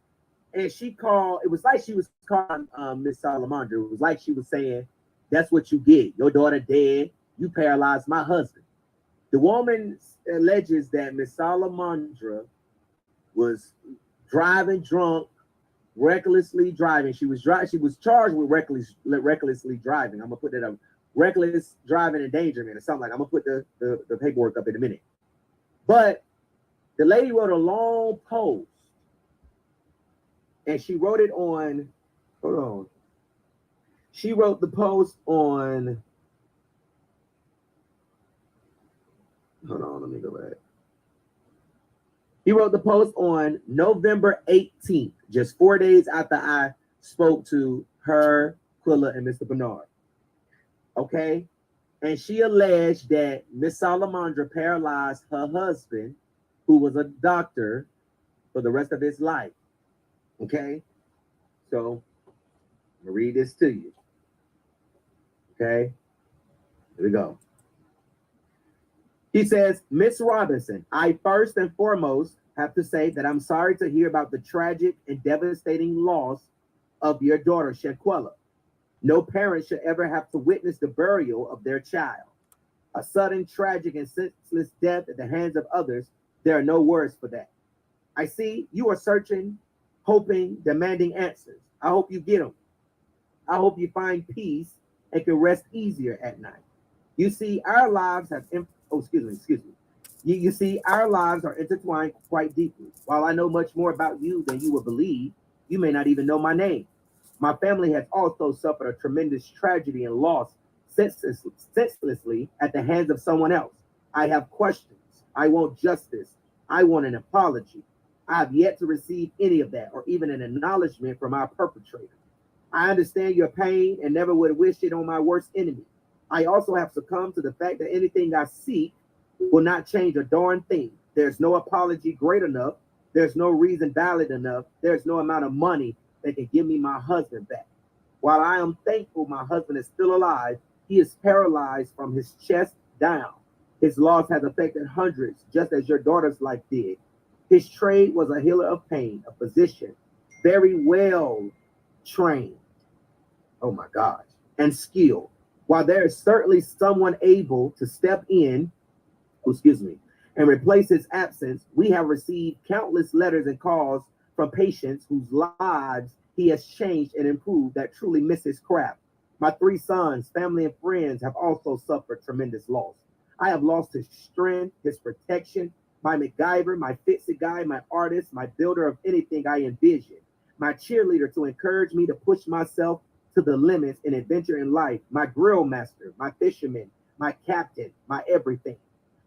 And she called, it was like she was calling Miss Salamandra. It was like she was saying, that's what you get. Your daughter dead. You paralyzed my husband. The woman alleges that Miss Salamandra was driving drunk, recklessly driving. She was charged with recklessly driving. I'm gonna put that up. Reckless driving endangerment or something like that. I'm gonna put the paperwork up in a minute. But the lady wrote a long post, and she wrote it on, hold on. She wrote the post on, hold on, let me go back. He wrote the post on November 18th, just 4 days after I spoke to her, Quilla, and Mr. Bernard. Okay? And she alleged that Miss Salamandra paralyzed her husband, who was a doctor, for the rest of his life. Okay? So, I'm going to read this to you. Okay? Here we go. He says, Miss Robinson, I first and foremost have to say that I'm sorry to hear about the tragic and devastating loss of your daughter, Shanquella. No parent should ever have to witness the burial of their child. A sudden, tragic, and senseless death at the hands of others, there are no words for that. I see you are searching, hoping, demanding answers. I hope you get them. I hope you find peace and can rest easier at night. You see, our lives have, You see, our lives are intertwined quite deeply. While I know much more about you than you would believe, you may not even know my name. My family has also suffered a tremendous tragedy and loss senselessly at the hands of someone else. I have questions. I want justice. I want an apology. I have yet to receive any of that or even an acknowledgement from our perpetrator. I understand your pain and never would wish it on my worst enemy. I also have succumbed to the fact that anything I seek will not change a darn thing. There's no apology great enough. There's no reason valid enough. There's no amount of money that can give me my husband back. While I am thankful my husband is still alive, he is paralyzed from his chest down. His loss has affected hundreds, just as your daughter's life did. His trade was a healer of pain, a physician, very well trained. Oh my gosh, and skilled. While there is certainly someone able to step in, and replace his absence, we have received countless letters and calls from patients whose lives he has changed and improved that truly miss his craft. My 3 sons, family, and friends have also suffered tremendous loss. I have lost his strength, his protection, my MacGyver, my fix-it guy, my artist, my builder of anything I envision, my cheerleader to encourage me to push myself to the limits and adventure in life, my grill master, my fisherman, my captain, my everything.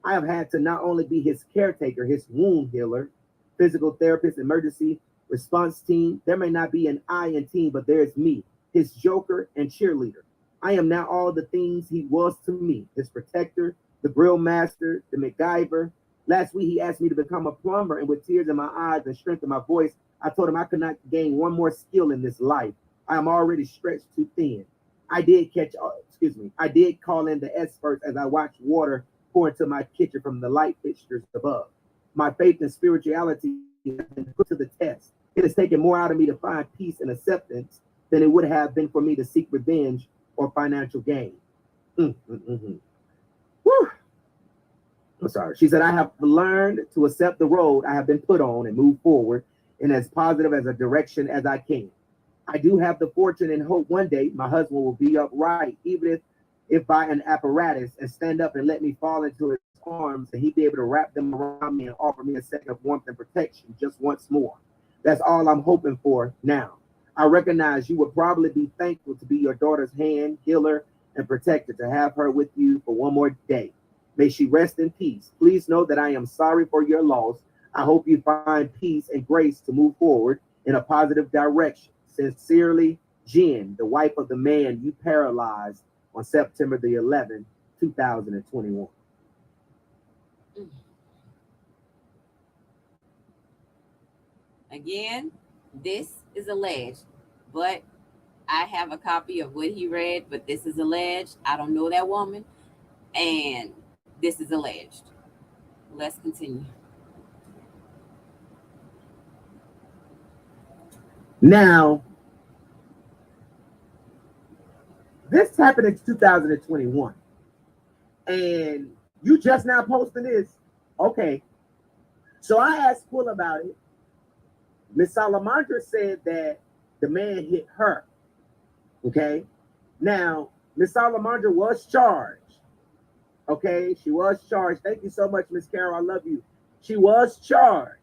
I have had to not only be his caretaker, his wound healer, physical therapist, emergency response team. There may not be an I in team, but there's me, his joker and cheerleader. I am now all the things he was to me, his protector, the grill master, the MacGyver. Last week, he asked me to become a plumber, and with tears in my eyes and strength in my voice, I told him I could not gain one more skill in this life. I am already stretched too thin. I did call in the experts as I watched water pour into my kitchen from the light fixtures above. My faith and spirituality has been put to the test. It has taken more out of me to find peace and acceptance than it would have been for me to seek revenge or financial gain. Woo. I'm sorry. She said, I have learned to accept the road I have been put on and move forward in as positive as a direction as I can. I do have the fortune and hope one day my husband will be upright, even if by an apparatus, and stand up and let me fall into his arms, and he'd be able to wrap them around me and offer me a second of warmth and protection just once more. That's all I'm hoping for now. I recognize you would probably be thankful to be your daughter's hand, healer, and protector, to have her with you for one more day. May she rest in peace. Please know that I am sorry for your loss. I hope you find peace and grace to move forward in a positive direction. Sincerely, Jen, the wife of the man you paralyzed on September the 11th, 2021. Again, this is alleged, but I have a copy of what he read, but this is alleged. I don't know that woman, and this is alleged. Let's continue. Now, this happened in 2021, and you just now posting this. Okay, so I asked Quill about it. Miss Salamandra said that the man hit her. Okay, now Miss Salamandra was charged. Okay, she was charged. Thank you so much, Miss Carol. I love you. She was charged.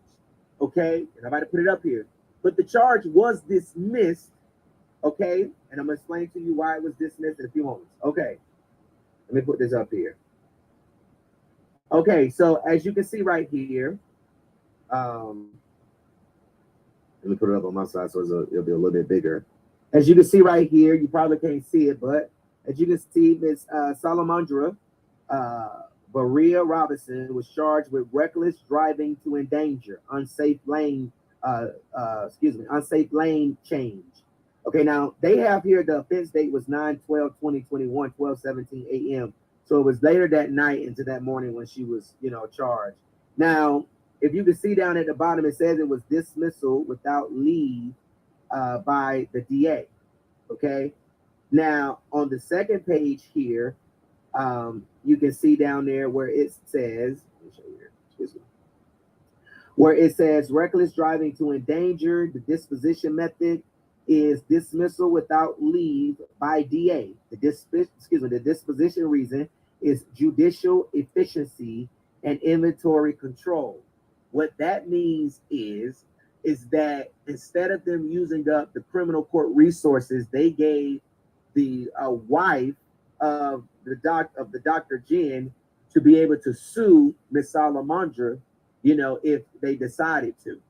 Okay, and I'm about to put it up here. But the charge was dismissed. Okay, and I'm gonna explain to you why it was dismissed in a few moments. Okay, let me put this up here. Okay, so as you can see right here, um, let me put it up on my side so it'll be a little bit bigger. As you can see right here, you probably can't see it, but as you can see, Miss Salamandra Maria Robinson was charged with reckless driving to endanger unsafe lane change. Okay, now they have here the offense date was 9/12/2021, 12:17 a.m. So it was later that night into that morning when she was, charged. Now, if you can see down at the bottom, it says it was dismissal without leave by the DA. Okay. Now, on the second page here, you can see down there where it says, let me show you here, excuse me, where it says reckless driving to endanger. The disposition method is dismissal without leave by DA. The disposition reason is judicial efficiency and inventory control. What that means is that instead of them using up the criminal court resources, they gave the wife of the Dr. Jen to be able to sue Miss Salamandra, if they decided to.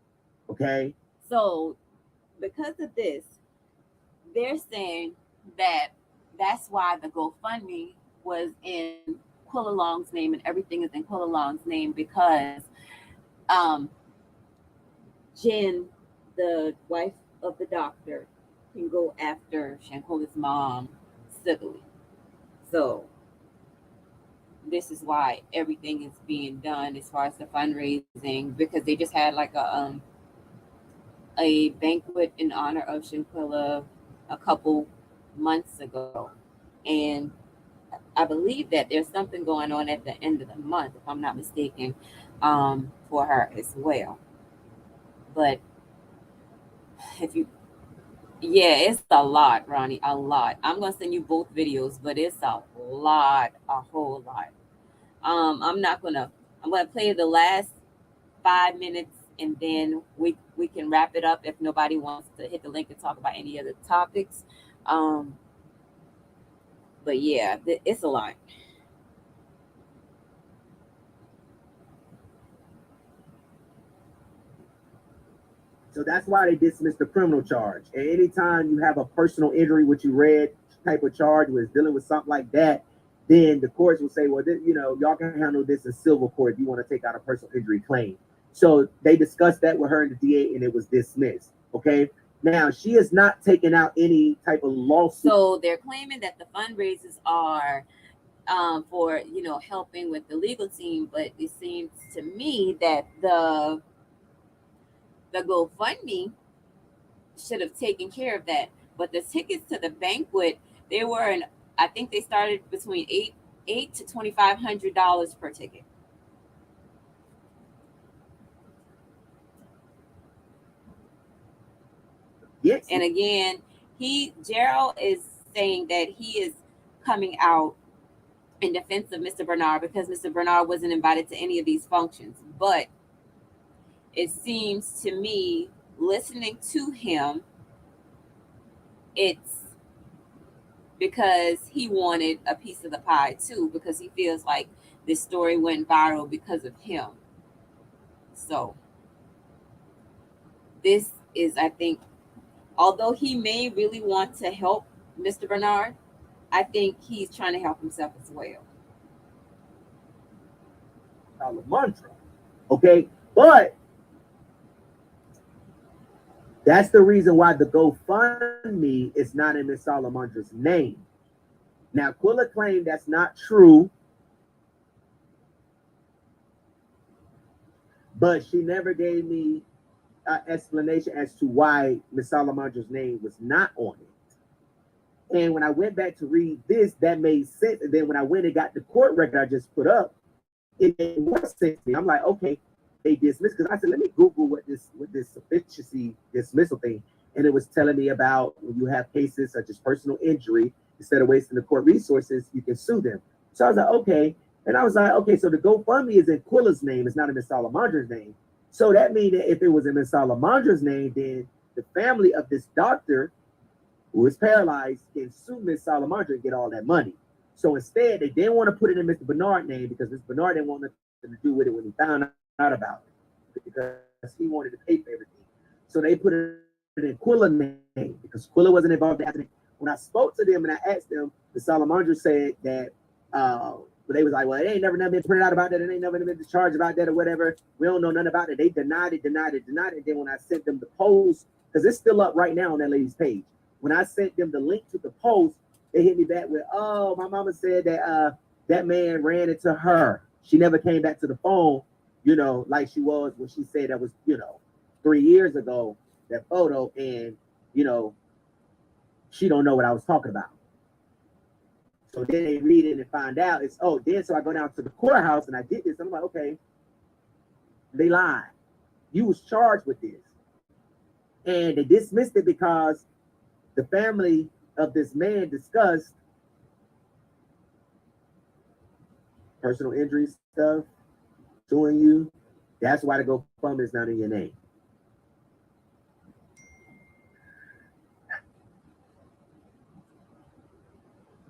Okay. So, because of this, they're saying that that's why the GoFundMe was in Quillalong's name and everything is in Quillalong's name because um, Jen, the wife of the doctor, can go after Shanquella's mom civilly. So this is why everything is being done as far as the fundraising because they just had like a banquet in honor of Shanquella a couple months ago, and I believe that there's something going on at the end of the month, if I'm not mistaken, for her as well. But if you yeah, it's a lot, Ronnie, a lot. I'm gonna send you both videos, but it's a lot, a whole lot. I'm gonna play the last 5 minutes and then we can wrap it up if nobody wants to hit the link and talk about any other topics. Um, but yeah, it's a lot. So that's why they dismissed the criminal charge. And anytime you have a personal injury, which you read type of charge was dealing with something like that, then the courts will say, well, y'all can handle this in civil court if you want to take out a personal injury claim. So they discussed that with her and the DA, and it was dismissed. Okay. Now she has not taken out any type of lawsuit. So they're claiming that the fundraisers are for helping with the legal team, but it seems to me that the GoFundMe should have taken care of that. But the tickets to the banquet, they were in, I think they started between eight to $2,500 per ticket. Yes. And again, Gerald is saying that he is coming out in defense of Mr. Bernard because Mr. Bernard wasn't invited to any of these functions. But it seems to me, listening to him, it's because he wanted a piece of the pie too, because he feels like this story went viral because of him. So this is, I think, although he may really want to help Mr. Bernard, I think he's trying to help himself as well. Mantra. Okay. But That's the reason why the GoFundMe is not in Miss Salamandra's name. Now, Quilla claimed that's not true, but she never gave me an explanation as to why Miss Salamandra's name was not on it. And when I went back to read this, that made sense. And then when I went and got the court record I just put up, it made more sense to me. I'm like, okay, they dismissed, because I said, let me Google what this sufficiency dismissal thing, and it was telling me about when you have cases such as personal injury, instead of wasting the court resources, you can sue them. So I was like, okay, and I was like, okay, so the GoFundMe is in Quilla's name, it's not in Miss Salamandra's name. So that means that if it was in Miss Salamandra's name, then the family of this doctor who is paralyzed can sue Miss Salamandra and get all that money. So instead, they didn't want to put it in Mr. Bernard's name because Mr. Bernard didn't want nothing to do with it when he found out about it, because he wanted to pay for everything. So they put it in Quilla's name because Quilla wasn't involved in the accident. When I spoke to them and I asked them, the Salamandra said that but they was like, well, it ain't never been printed out about that. It ain't never been discharged about that or whatever. We don't know nothing about it. They denied it. And then when I sent them the post, because it's still up right now on that lady's page. When I sent them the link to the post, they hit me back with, oh, my mama said that that man ran into her. She never came back to the phone, like she was when she said that was, 3 years ago, that photo, and, she don't know what I was talking about. So then they read it and find out so I go down to the courthouse and I did this. I'm like, okay, they lied. You was charged with this. And they dismissed it because the family of this man discussed personal injury stuff, suing you. That's why the GoFundMe is not in your name.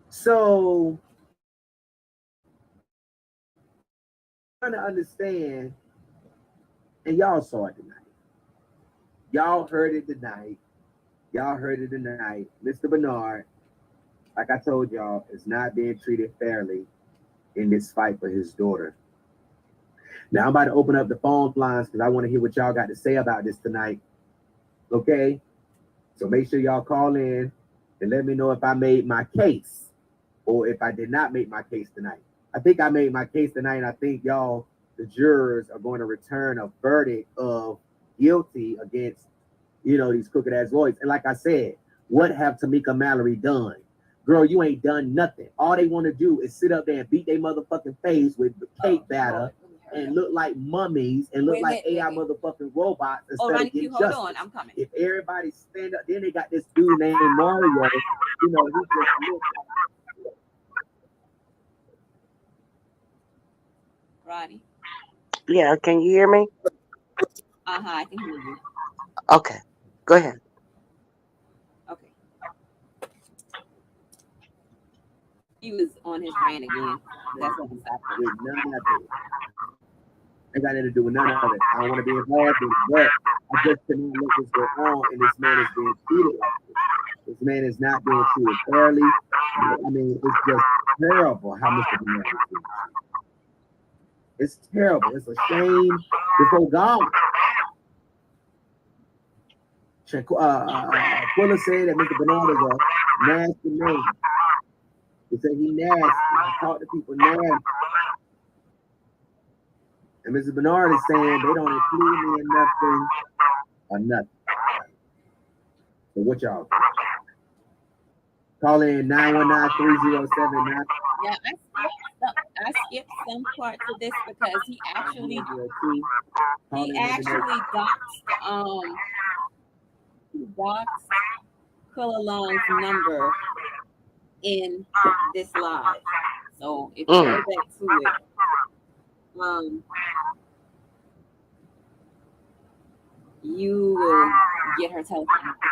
So trying to understand, and y'all saw it tonight. Y'all heard it tonight. Mr. Bernard, like I told y'all, is not being treated fairly in this fight for his daughter. Now I'm about to open up the phone lines because I want to hear what y'all got to say about this tonight. Okay? So make sure y'all call in and let me know if I made my case or if I did not make my case tonight. I think I made my case tonight, and I think y'all, the jurors, are going to return a verdict of guilty against, these crooked ass lawyers. And like I said, what have Tamika Mallory done? Girl, you ain't done nothing. All they want to do is sit up there and beat their motherfucking face with cake batter and look like mummies and look like AI motherfucking robots instead of getting justice. Hold on, I'm coming. If everybody stand up, then they got this dude named Mario. He just looks like Roddy. Yeah, can you hear me? I can hear you. Okay, go ahead. Okay. He was on his rant again. That's what I'm stopping. With none of it. I got nothing to do with none of it. I don't want to be involved in it, but I just cannot let this go on, and this man is being treated like this. This man is not being treated fairly. I mean, it's just terrible how Mr. Bernard is being treated. It's terrible. It's a shame before God. Quilla said that Mr. Bernard is a nasty man. He said he nasty. He talk to people nasty. And Mrs. Bernard is saying they don't include me in nothing or nothing. So what y'all think? Call in 919-3079. Yeah, I skipped some parts of this because he actually doxed Quilla Long's number in this live. So if you go back to it, you will get her telephone.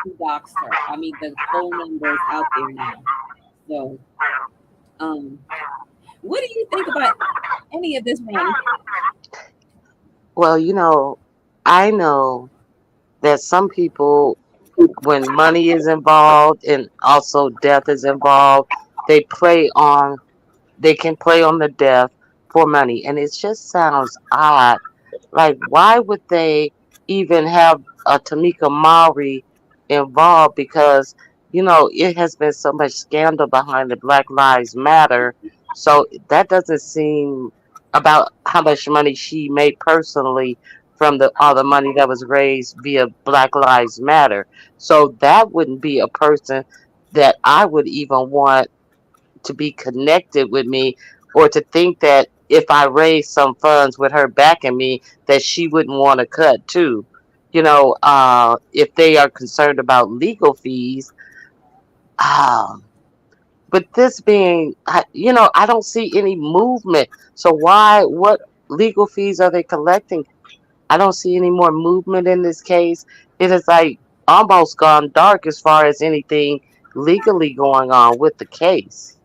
He doxed her. I mean, the phone number is out there now. So, what do you think about any of this, Ronnie? Well, I know that some people, when money is involved and also death is involved, they can play on the death for money. And it just sounds odd. Like, why would they even have a Tamika Mowry involved because it has been so much scandal behind the Black Lives Matter. So that doesn't seem about how much money she made personally from the all the money that was raised via Black Lives Matter. So that wouldn't be a person that I would even want to be connected with me, or to think that if I raised some funds with her backing me, that she wouldn't want to cut too. If they are concerned about legal fees, um, but this being, I don't see any movement. So what legal fees are they collecting? I don't see any more movement in this case. It is like almost gone dark as far as anything legally going on with the case.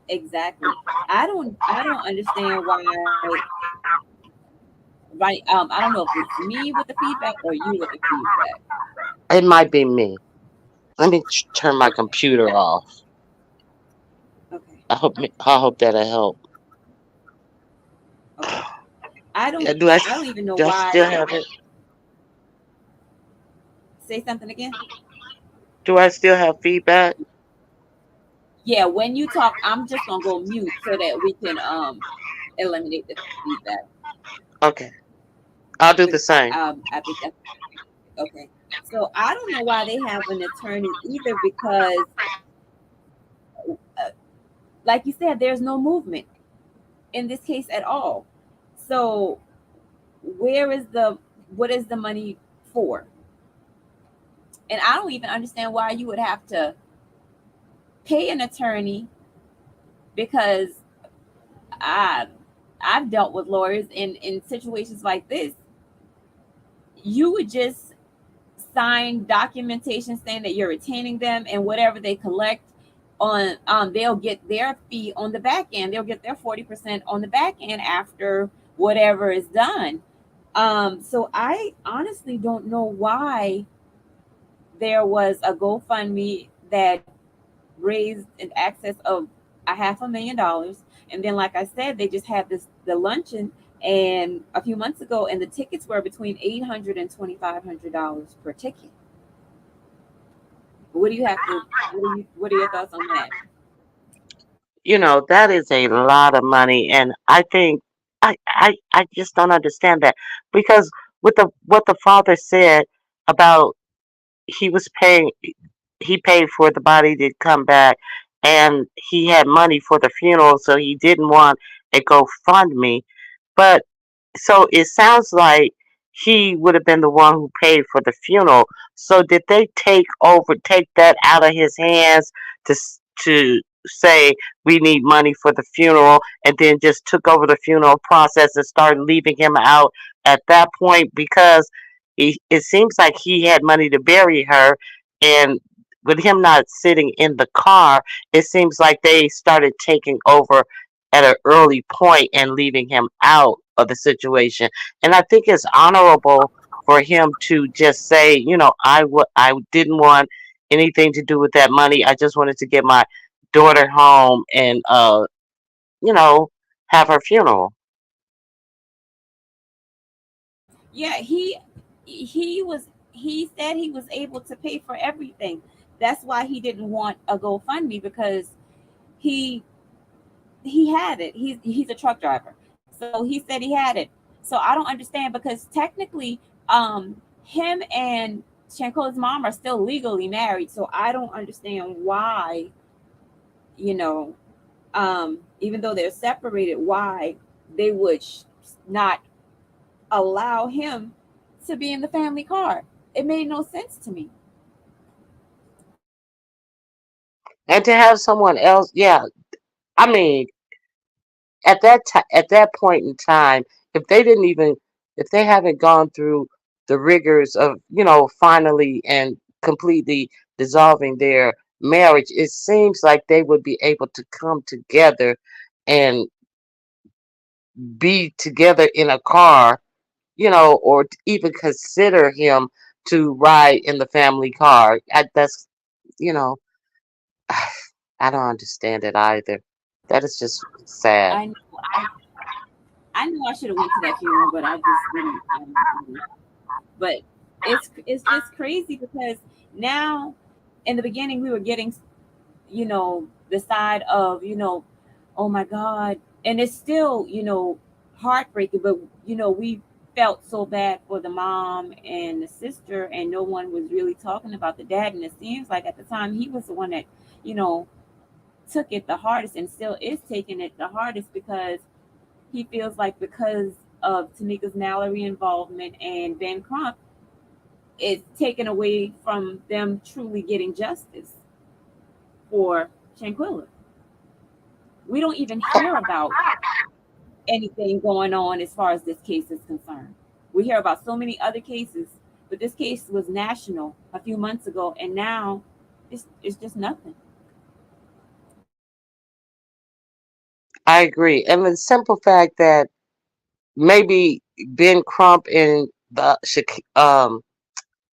Exactly. I don't understand why. Right. I don't know if it's me with the feedback or you with the feedback. It might be me. Let me turn my computer off. Okay. I hope that'll help. Okay. I don't. Yeah, Do I I don't even know do I why. still have it? Say something again. Do I still have feedback? Yeah. When you talk, I'm just gonna go mute so that we can eliminate the feedback. Okay, I'll do But the same. I think that's okay. So I don't know why they have an attorney either because, uh, like you said, there's no movement in this case at all. So where is the what is the money for? And I don't even understand why you would have to pay an attorney because I I've dealt with lawyers in situations like this. You would just sign documentation saying that you're retaining them and whatever they collect on they'll get their fee on the back end. They'll get their 40% on the back end after whatever is done. So I honestly don't know why there was a GoFundMe that raised an excess of $500,000. And then, like I said, they just had the luncheon and a few months ago, and the tickets were between $800 and $2,500 per ticket. What do you have to? What are your thoughts on that? That is a lot of money, and I think I just don't understand that because with the what the father said about he was paying he paid for the body to come back, and he had money for the funeral, so he didn't want a GoFundMe. But so it sounds like he would have been the one who paid for the funeral. So did they take that out of his hands to say we need money for the funeral, and then just took over the funeral process and started leaving him out at that point? Because it seems like he had money to bury her, and with him not sitting in the car, it seems like they started taking over at an early point and leaving him out of the situation. And I think it's honorable for him to just say, I didn't want anything to do with that money. I just wanted to get my daughter home and you know, have her funeral. Yeah, he said he was able to pay for everything. That's why he didn't want a GoFundMe because he he had it. He's a truck driver, so he said he had it. So I don't understand because technically, him and Shanquella's mom are still legally married. So I don't understand why, you know, even though they're separated, why they would not allow him to be in the family car. It made no sense to me. And to have someone else, yeah, I mean, at that point in time, if they didn't even if they haven't gone through the rigors of finally and completely dissolving their marriage, it seems like they would be able to come together and be together in a car, or even consider him to ride in the family car. That's you know I don't understand it either. That is just sad. I know. I I know I should have went to that funeral, but I just didn't. But it's just crazy because now, in the beginning, we were getting, the side of, oh my God, and it's still, heartbreaking. But we felt so bad for the mom and the sister, and no one was really talking about the dad. And it seems like at the time he was the one that, you know, took it the hardest and still is taking it the hardest because he feels like because of Tanika's Mallory involvement and Ben Crump, it's taken away from them truly getting justice for Shanquilla. We don't even hear about anything going on as far as this case is concerned. We hear about so many other cases, but this case was national a few months ago, and now it's just nothing. I agree. And the simple fact that maybe Ben Crump and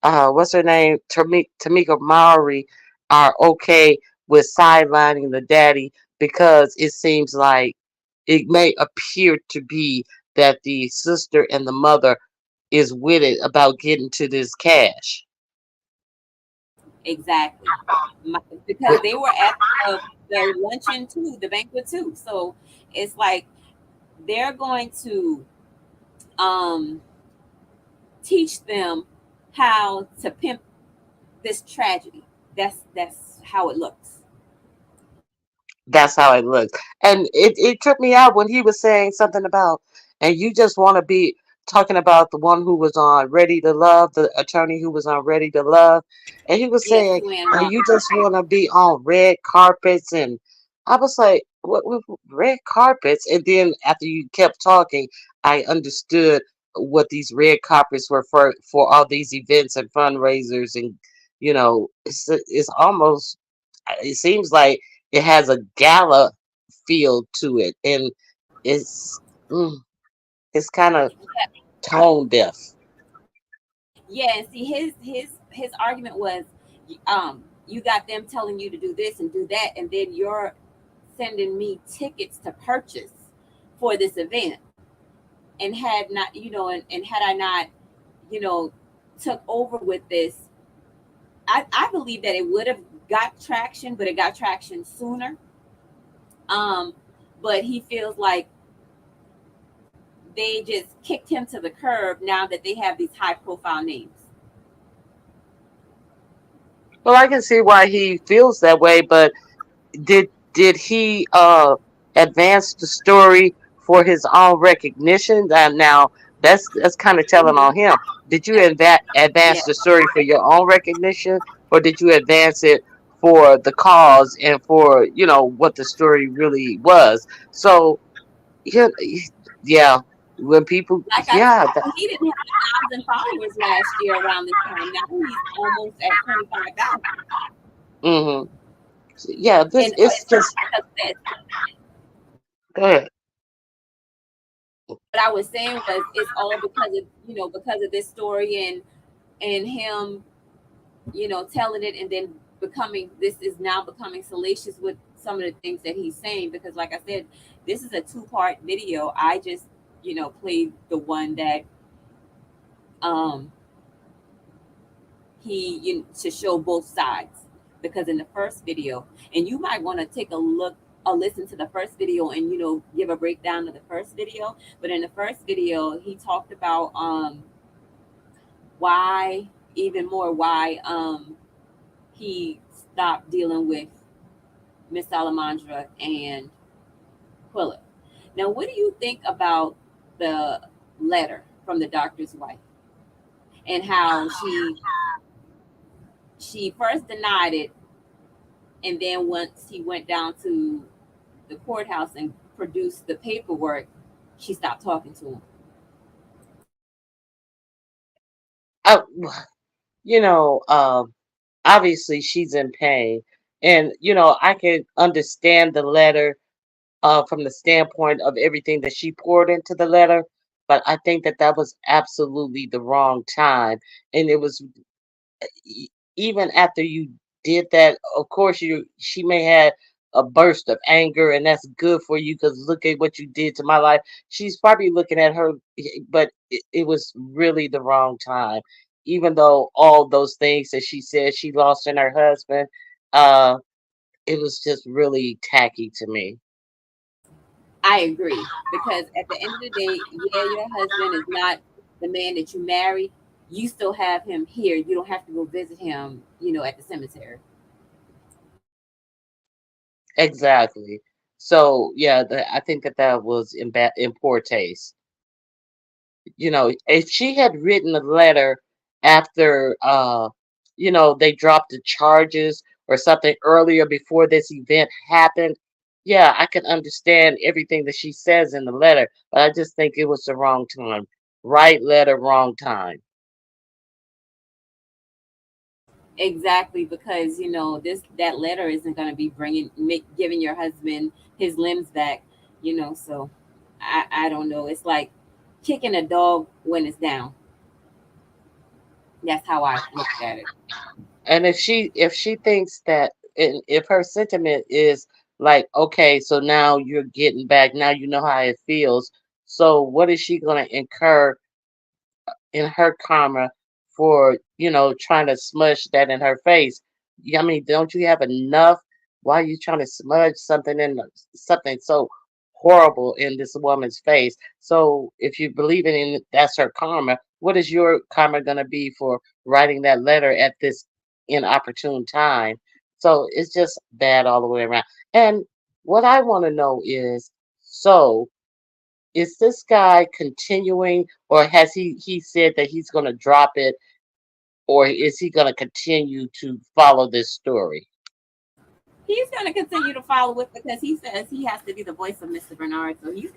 what's her name, Tamika Mowry, are okay with sidelining the daddy because it seems like it may appear to be that the sister and the mother is with it about getting to this cash. Exactly. Because But they were at the luncheon too, the banquet too. So it's like they're going to um, teach them how to pimp this tragedy. That's how it looks. that's how it looks. And it tripped me out when he was saying something about, and you just want to be talking about the one who was on Ready to Love, the attorney who was on Ready to Love. And he was Yes, saying, Sue Ann and Ross. you just want to be on red carpets. And I was like, what red carpets? And then after you kept talking, I understood what these red carpets were for all these events and fundraisers. And, it's almost, it seems like it has a gala feel to it, and it's mm, it's kind of tone deaf. Yeah, and see his argument was, you got them telling you to do this and do that, and then you're sending me tickets to purchase for this event, and had not, and had I not, you know, took over with this, I believe that it would have got traction, but it got traction sooner. Um, but he feels like they just kicked him to the curb now that they have these high profile names. Well, I can see why he feels that way, but did he advance the story for his own recognition? And now that's kind of telling Mm-hmm. on him. Did you Yeah. advance the story for your own recognition, or did you advance it for the cause and for what the story really was? So yeah, yeah. When people, Like I yeah, said, he didn't have 1,000 followers last year around this time. Now he's almost at 25,000. hmm yeah. This And it's it's just like I said, good. what I was saying was it's all because of because of this story and him telling it and then becoming this is now becoming salacious with some of the things that he's saying because like I said, this is a two-part video. I just played the one that um he to show both sides because in the first video, and you might want to take a look or listen to the first video and give a breakdown of the first video. But in the first video he talked about why, even more why he stopped dealing with Miss Salamandra and Quilla. Now what do you think about the letter from the doctor's wife and how she first denied it, and then once he went down to the courthouse and produced the paperwork, she stopped talking to him. Uh, you know, um, Obviously she's in pain, and I can understand the letter from the standpoint of everything that she poured into the letter, but I think that that was absolutely the wrong time, and it was e- even after you did that. Of course, she may have a burst of anger, and that's good for you because look at what you did to my life. She's probably looking at her, but it was really the wrong time. Even though all those things that she said she lost in her husband, uh, it was just really tacky to me. I agree because at the end of the day, yeah, your husband is not the man that you married. You still have him here. You don't have to go visit him, at the cemetery. Exactly. So yeah, I think that was in poor taste. If she had written a letter after they dropped the charges or something earlier before this event happened, yeah, I can understand everything that she says in the letter, but I just think it was the wrong time. Right letter, wrong time. Exactly, because this that letter isn't going to be giving your husband his limbs back. So I don't know. It's like kicking a dog when it's down. That's how I look at it. And if she thinks that, and if her sentiment is like, okay, so now you're getting back, now you know how it feels, so what is she going to incur in her karma for trying to smudge that in her face? I mean, don't you have enough? Why are you trying to smudge something so horrible in this woman's face? So if you believe in that's her karma, what is your karma going to be for writing that letter at this inopportune time? So it's just bad all the way around. And what I want to know is, so is this guy continuing, or has he said that he's going to drop it, or is he going to continue to follow this story? He's going to continue to follow it because he says he has to be the voice of Mr. Bernard. So he's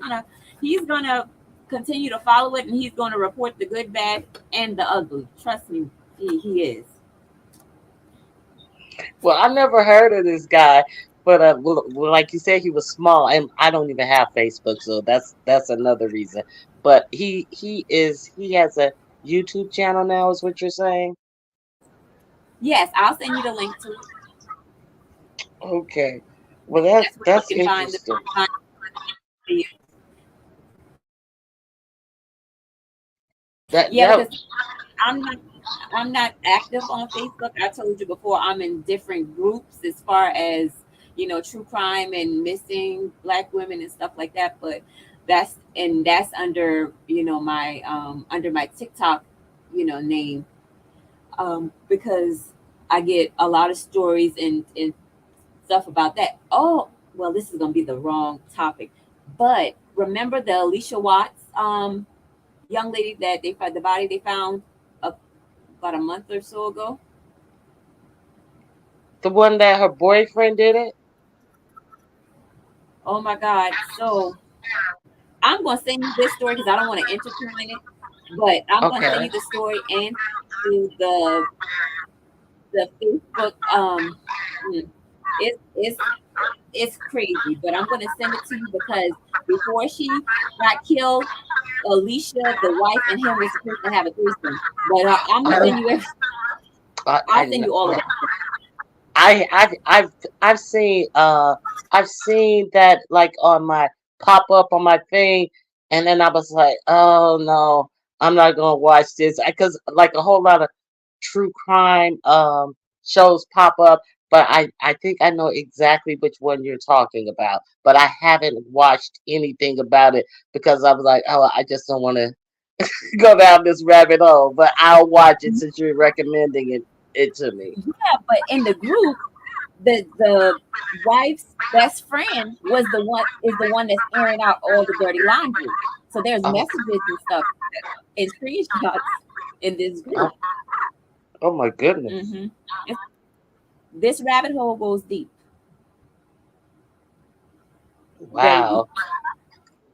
gonna continue to follow it, and he's going to report the good, bad, and the ugly. Trust me, he is. Well, I never heard of this guy, but like you said, he was small, and I don't even have Facebook, so that's another reason. But he has a YouTube channel now, is what you're saying? Yes, I'll send you the link to it. Okay, well that's That's where you that's can find the interesting. video. That Yeah, that because I'm not I'm not active on Facebook. I told you before I'm in different groups as far as true crime and missing black women and stuff like that. But that's under my TikTok name, because I get a lot of stories and stuff about that. Oh, well, this is gonna be the wrong topic, but remember the Alicia Watts young lady that they found the body they found a, about a month or so ago. the one that her boyfriend did it. Oh my God! So I'm gonna send you this story because I don't want to intertwine it, but I'm gonna send Okay. you the story and to the Facebook. Mm, it's crazy, but I'm gonna send it to you because before she got killed, Alicia, the wife, and him was supposed to have a threesome. But I'm gonna send you. I I'll send you all of that. I I've seen I've seen that like on my pop up on my thing, and then I was like, oh no, I'm not gonna watch this because like a whole lot of true crime shows pop up, but I think I know exactly which one you're talking about, but I haven't watched anything about it because I was like, oh, I just don't want to go down this rabbit hole, but I'll watch it since you're recommending it to me. Yeah, but in the group, the wife's best friend is the one that's airing out all the dirty laundry. So there's Oh, messages and stuff and screenshots in this oh, group. oh my goodness. hmm This rabbit hole goes deep, very deep. Wow.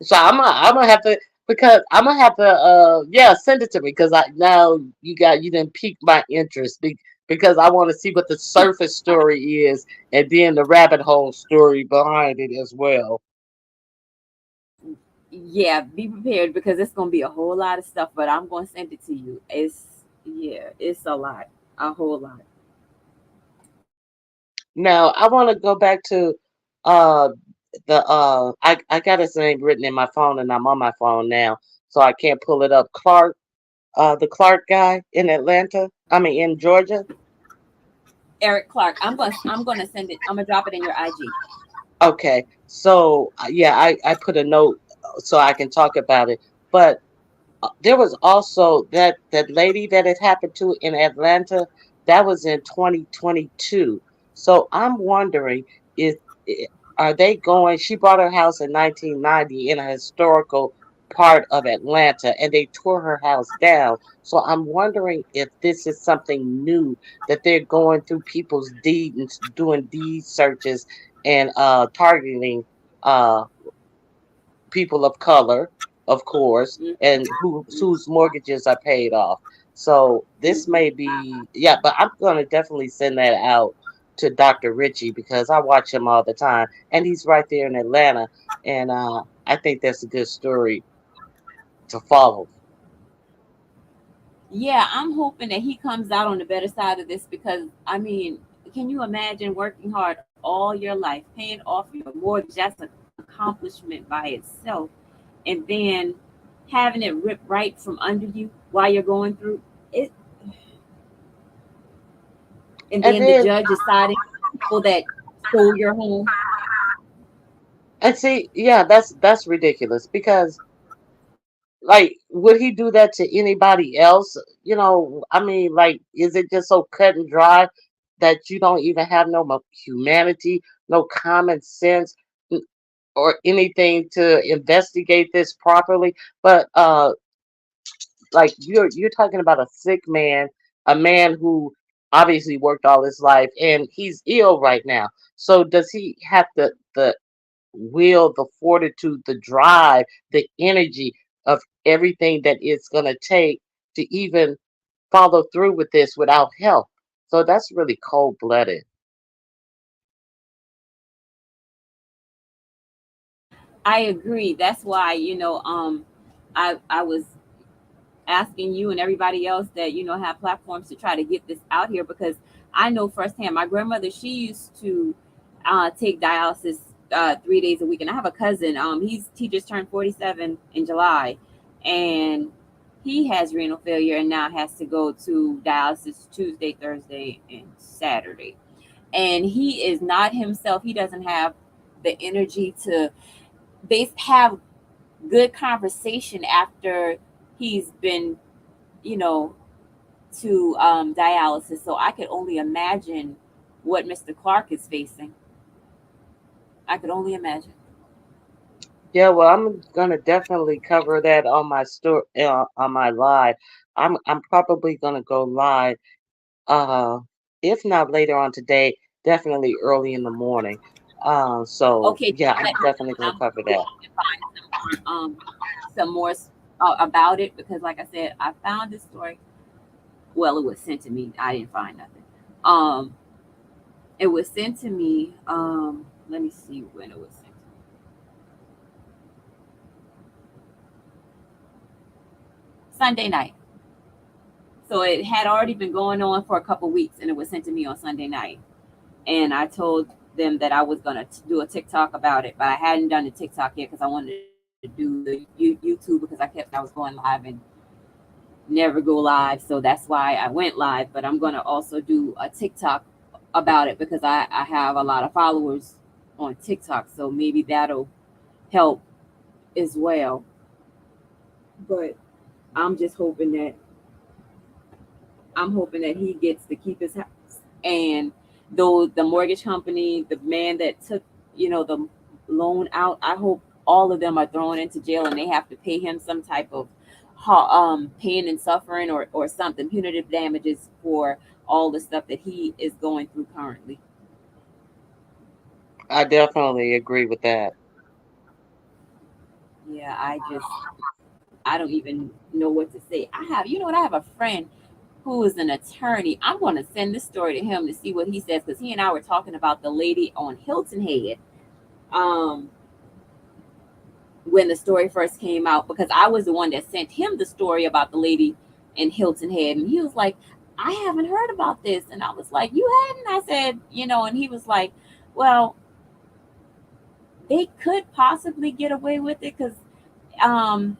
So I'm gonna have to, because I'm gonna have to yeah, send it to me because I now you didn't pique my interest because I want to see what the surface story is and then the rabbit hole story behind it as well. Yeah, be prepared because it's gonna be a whole lot of stuff. But I'm gonna send it to you. It's a lot, a whole lot. Now I want to go back to Uh, I got his name written in my phone, and I'm on my phone now, so I can't pull it up. Clark, the Clark guy in Atlanta. I mean, in Georgia. Eric Clark. I'm gonna send it. I'm gonna drop it in your IG. Okay, so yeah, I put a note so I can talk about it. But there was also that lady that it happened to in Atlanta. That was in 2022. So I'm wondering if i- are they going? She bought her house in 1990 in a historical part of Atlanta, and they tore her house down. So I'm wondering if this is something new that they're going through people's deeds and doing deed searches and targeting uh people of color, of course, and whose mortgages are paid off. So this may be, yeah, but I'm gonna definitely send that out to Dr. Ritchie because I watch him all the time, and he's right there in Atlanta, and I think that's a good story to follow. Yeah, I'm hoping that he comes out on the better side of this because I mean, can you imagine working hard all your life, paying off your mortgage? That's an accomplishment by itself. And then having it ripped right from under you while you're going through it, and And then the then, judge is siding with people that stole your home. and see, yeah, that's ridiculous because like, would he do that to anybody else? I mean, like, is it just so cut and dry that you don't even have no humanity, no common sense, n- or anything to investigate this properly? But like you're talking about a sick man, a man who obviously worked all his life and he's ill right now. So does he have the will, the fortitude, the drive, the energy of everything that it's going to take to even follow through with this without help? So that's really cold blooded. I agree. That's why, I was asking you and everybody else that have platforms to try to get this out here because I know firsthand. My grandmother, she used to take dialysis 3 days a week, and I have a cousin. He just turned 47 in July, and he has renal failure and now has to go to dialysis Tuesday, Thursday, and Saturday. And he is not himself. He doesn't have the energy to have good conversation after he's been, you know, to dialysis. So I could only imagine what Mr. Clark is facing. I could only imagine. Yeah, well, I'm gonna definitely cover that on my store, on my live. I'm probably gonna go live, uh, if not later on today, definitely early in the morning. So Okay, yeah, just I'm let me definitely know, gonna and I'm cover gonna that. go and find some more about it because, like I said, I found this story. Well, it was sent to me. I didn't find nothing. Um, it was sent to me. Let me see when it was sent. Sunday night. So it had already been going on for a couple weeks, and it was sent to me on Sunday night. And I told them that I was gonna do a TikTok about it, but I hadn't done the TikTok yet because I wanted to do the YouTube because I was going live and never go live, so that's why I went live. But I'm gonna also do a TikTok about it because I have a lot of followers on TikTok, so maybe that'll help as well. But I'm just hoping that I'm hoping that he gets to keep his house. And though the mortgage company, the man that took, the loan out, I hope all of them are thrown into jail and they have to pay him some type of pain and suffering or something, punitive damages for all the stuff that he is going through currently. I definitely agree with that. Yeah, I don't even know what to say. I have a friend who is an attorney. I'm going to send this story to him to see what he says because he and I were talking about the lady on Hilton Head um, when the story first came out because I was the one that sent him the story about the lady in Hilton Head. And he was like, I haven't heard about this. And I was like, you hadn't? I said, and he was like, well, they could possibly get away with it because um,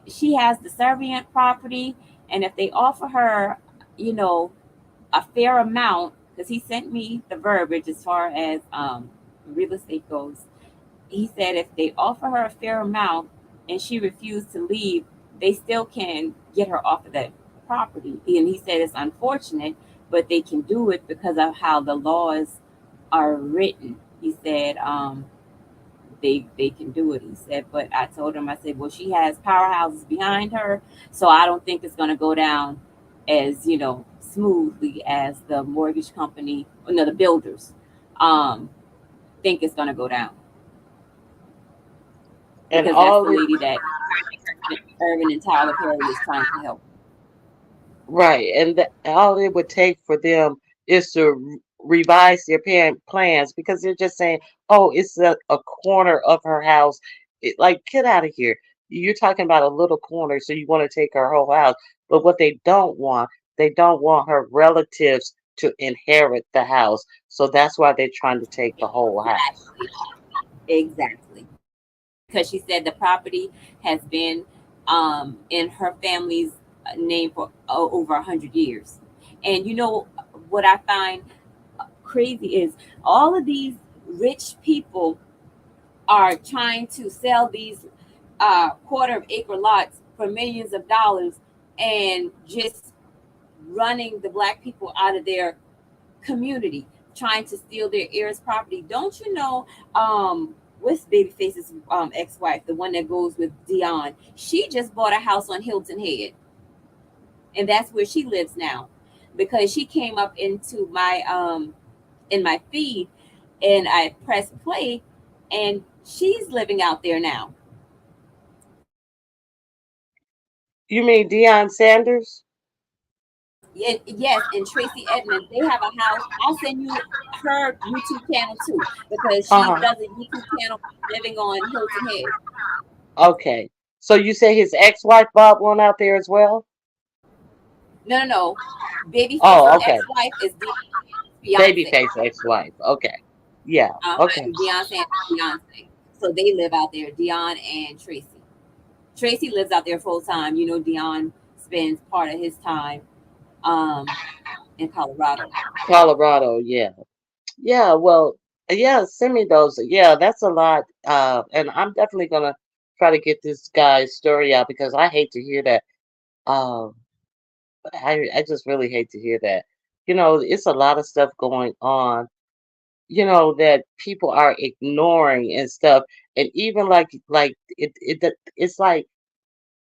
she has the Serbian property, and if they offer her, you know, a fair amount, because he sent me the verbiage as far as real estate goes. He said if they offer her a fair amount and she refused to leave, they still can get her off of that property. And he said it's unfortunate, but they can do it because of how the laws are written. He said they can do it. He said, but I told him, I said, well, she has powerhouses behind her, so I don't think it's going to go down as smoothly as the mortgage company, or no, the builders, um, think it's going to go down And because that's all the it, lady that Irvin and Tyler Perry is trying to help. right, and all it would take for them is to revise their parent plans because they're just saying, "Oh, it's a corner of her house." Like, get out of here! You're talking about a little corner, so you want to take her whole house. But what they don't want her relatives to inherit the house. So that's why they're trying to take the whole house. Exactly. Because she said the property has been in her family's name for over 100 years. And what I find crazy is all of these rich people are trying to sell these quarter of acre lots for millions of dollars and just running the black people out of their community, trying to steal their heirs' property. Don't you know? What's Babyface's ex-wife, the one that goes with Dion? She just bought a house on Hilton Head, and that's where she lives now, because she came up into my in my feed, and I pressed play, and she's living out there now. You mean Deion Sanders? Yes, and Tracy Edmonds, they have a house. I'll send you her YouTube channel too, because Uh she huh. does a YouTube channel living on Hilton Head. Okay. So you say his ex-wife bought one out there as well? No, no, no. Oh, Babyface's okay. ex-wife is Beyonce. Babyface ex-wife. Okay. Yeah. Okay. And Beyonce and Beyonce. So they live out there, Dion and Tracy. Tracy lives out there full time. Dion spends part of his time um, in Colorado. Colorado. Yeah. Yeah. Well. Yeah. Send me those. Yeah. That's a lot. And I'm definitely gonna try to get this guy's story out because I hate to hear that. Um. I just really hate to hear that. It's a lot of stuff going on. That people are ignoring and stuff. And even like it's like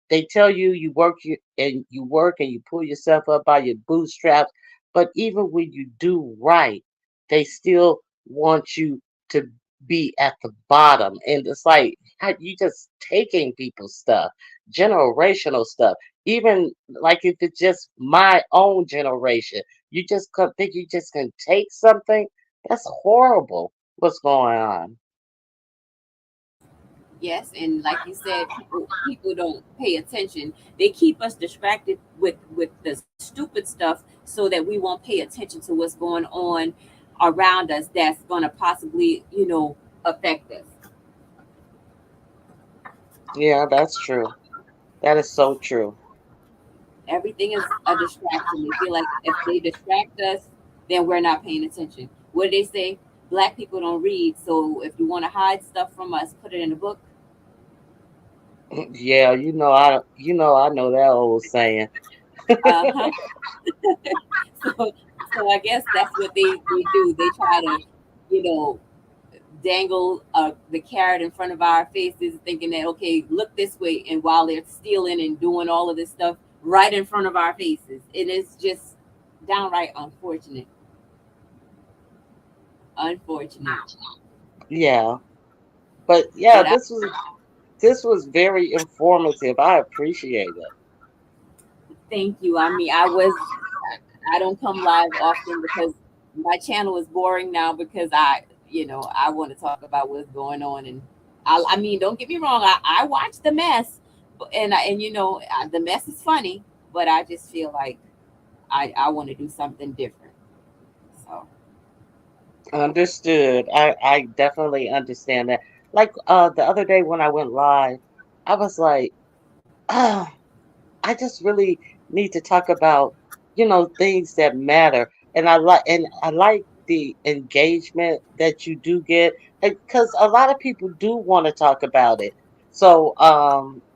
they tell you you work and you pull yourself up by your bootstraps, but even when you do right, they still want you to be at the bottom. And it's like you just taking people's stuff, generational stuff. Even like if it's just my own generation, you just think you just can take something. That's horrible. What's going on? Yes, and like you said, people don't pay attention. They keep us distracted with the stupid stuff so that we won't pay attention to what's going on around us that's going to possibly affect us. Yeah, that's true. That is so true. Everything is a distraction. They feel like if they distract us, then we're not paying attention. What do they say? Black people don't read, so if you want to hide stuff from us, put it in a book. Yeah, I know that old saying. Uh-huh. So I guess that's what they do. They try to, you know, dangle the carrot in front of our faces, thinking that, okay, look this way, and while they're stealing and doing all of this stuff right in front of our faces, it is just downright unfortunate. Unfortunate. Yeah. But yeah, But this was very informative. I appreciate it. thank you. I mean, I don't come live often because my channel is boring now, because I want to talk about what's going on. And I mean, don't get me wrong, I watch the mess, and the mess is funny, but I just feel like I want to do something different. So Understood. I definitely understand that. Like the other day when I went live, I was like, oh, I just really need to talk about, things that matter. And I like the engagement that you do get because a lot of people do want to talk about it. So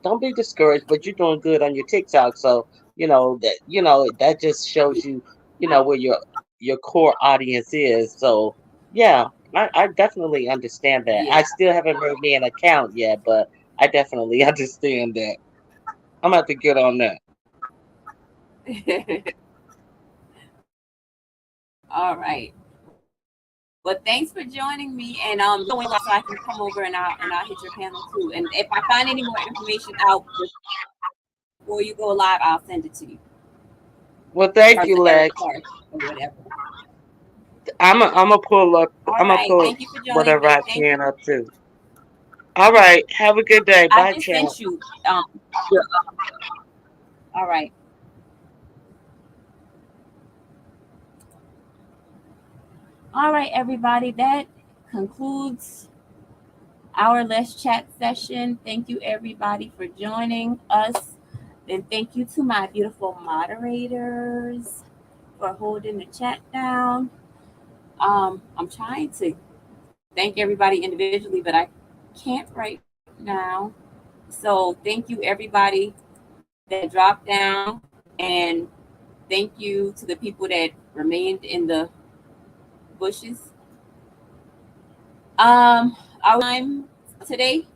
don't be discouraged, but you're doing good on your TikTok. So, that just shows you, where your core audience is. So yeah, I definitely understand that. I Yeah. still haven't made me an account yet, but I definitely understand that. I'm gonna have to get on that. All right. Well, thanks for joining me, and let me know when you're live so I can come over and I'll hit your panel too. And if I find any more information out before you go live, I'll send it to you, as far Well, as the thank Eric you, Clark Lex. or whatever. I'm a pull up. All I'm right. gonna Thank pull you for joining whatever me. I Thank you. can up too. All right. Have a good day. I Bye, just sent chat. you. All right. All right, everybody. That concludes our Let's Chat session. Thank you, everybody, for joining us. And thank you to my beautiful moderators for holding the chat down. I'm trying to thank everybody individually, but I can't right now. So thank you, everybody that dropped down, and thank you to the people that remained in the bushes. Our time today,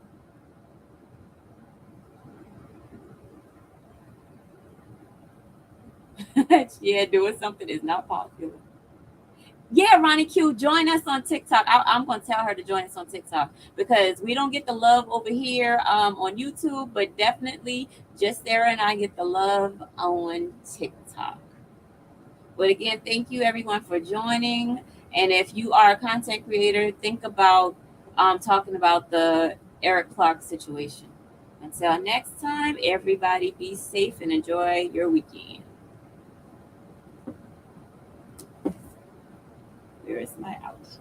yeah, doing something is not popular. Yeah, Ronnie Q, join us on TikTok. I'm going to tell her to join us on TikTok because we don't get the love over here on YouTube, but definitely just Sarah and I get the love on TikTok. But again, thank you everyone for joining. And if you are a content creator, think about talking about the Eric Clark situation. Until next time, everybody be safe and enjoy your weekend. Where is my outro?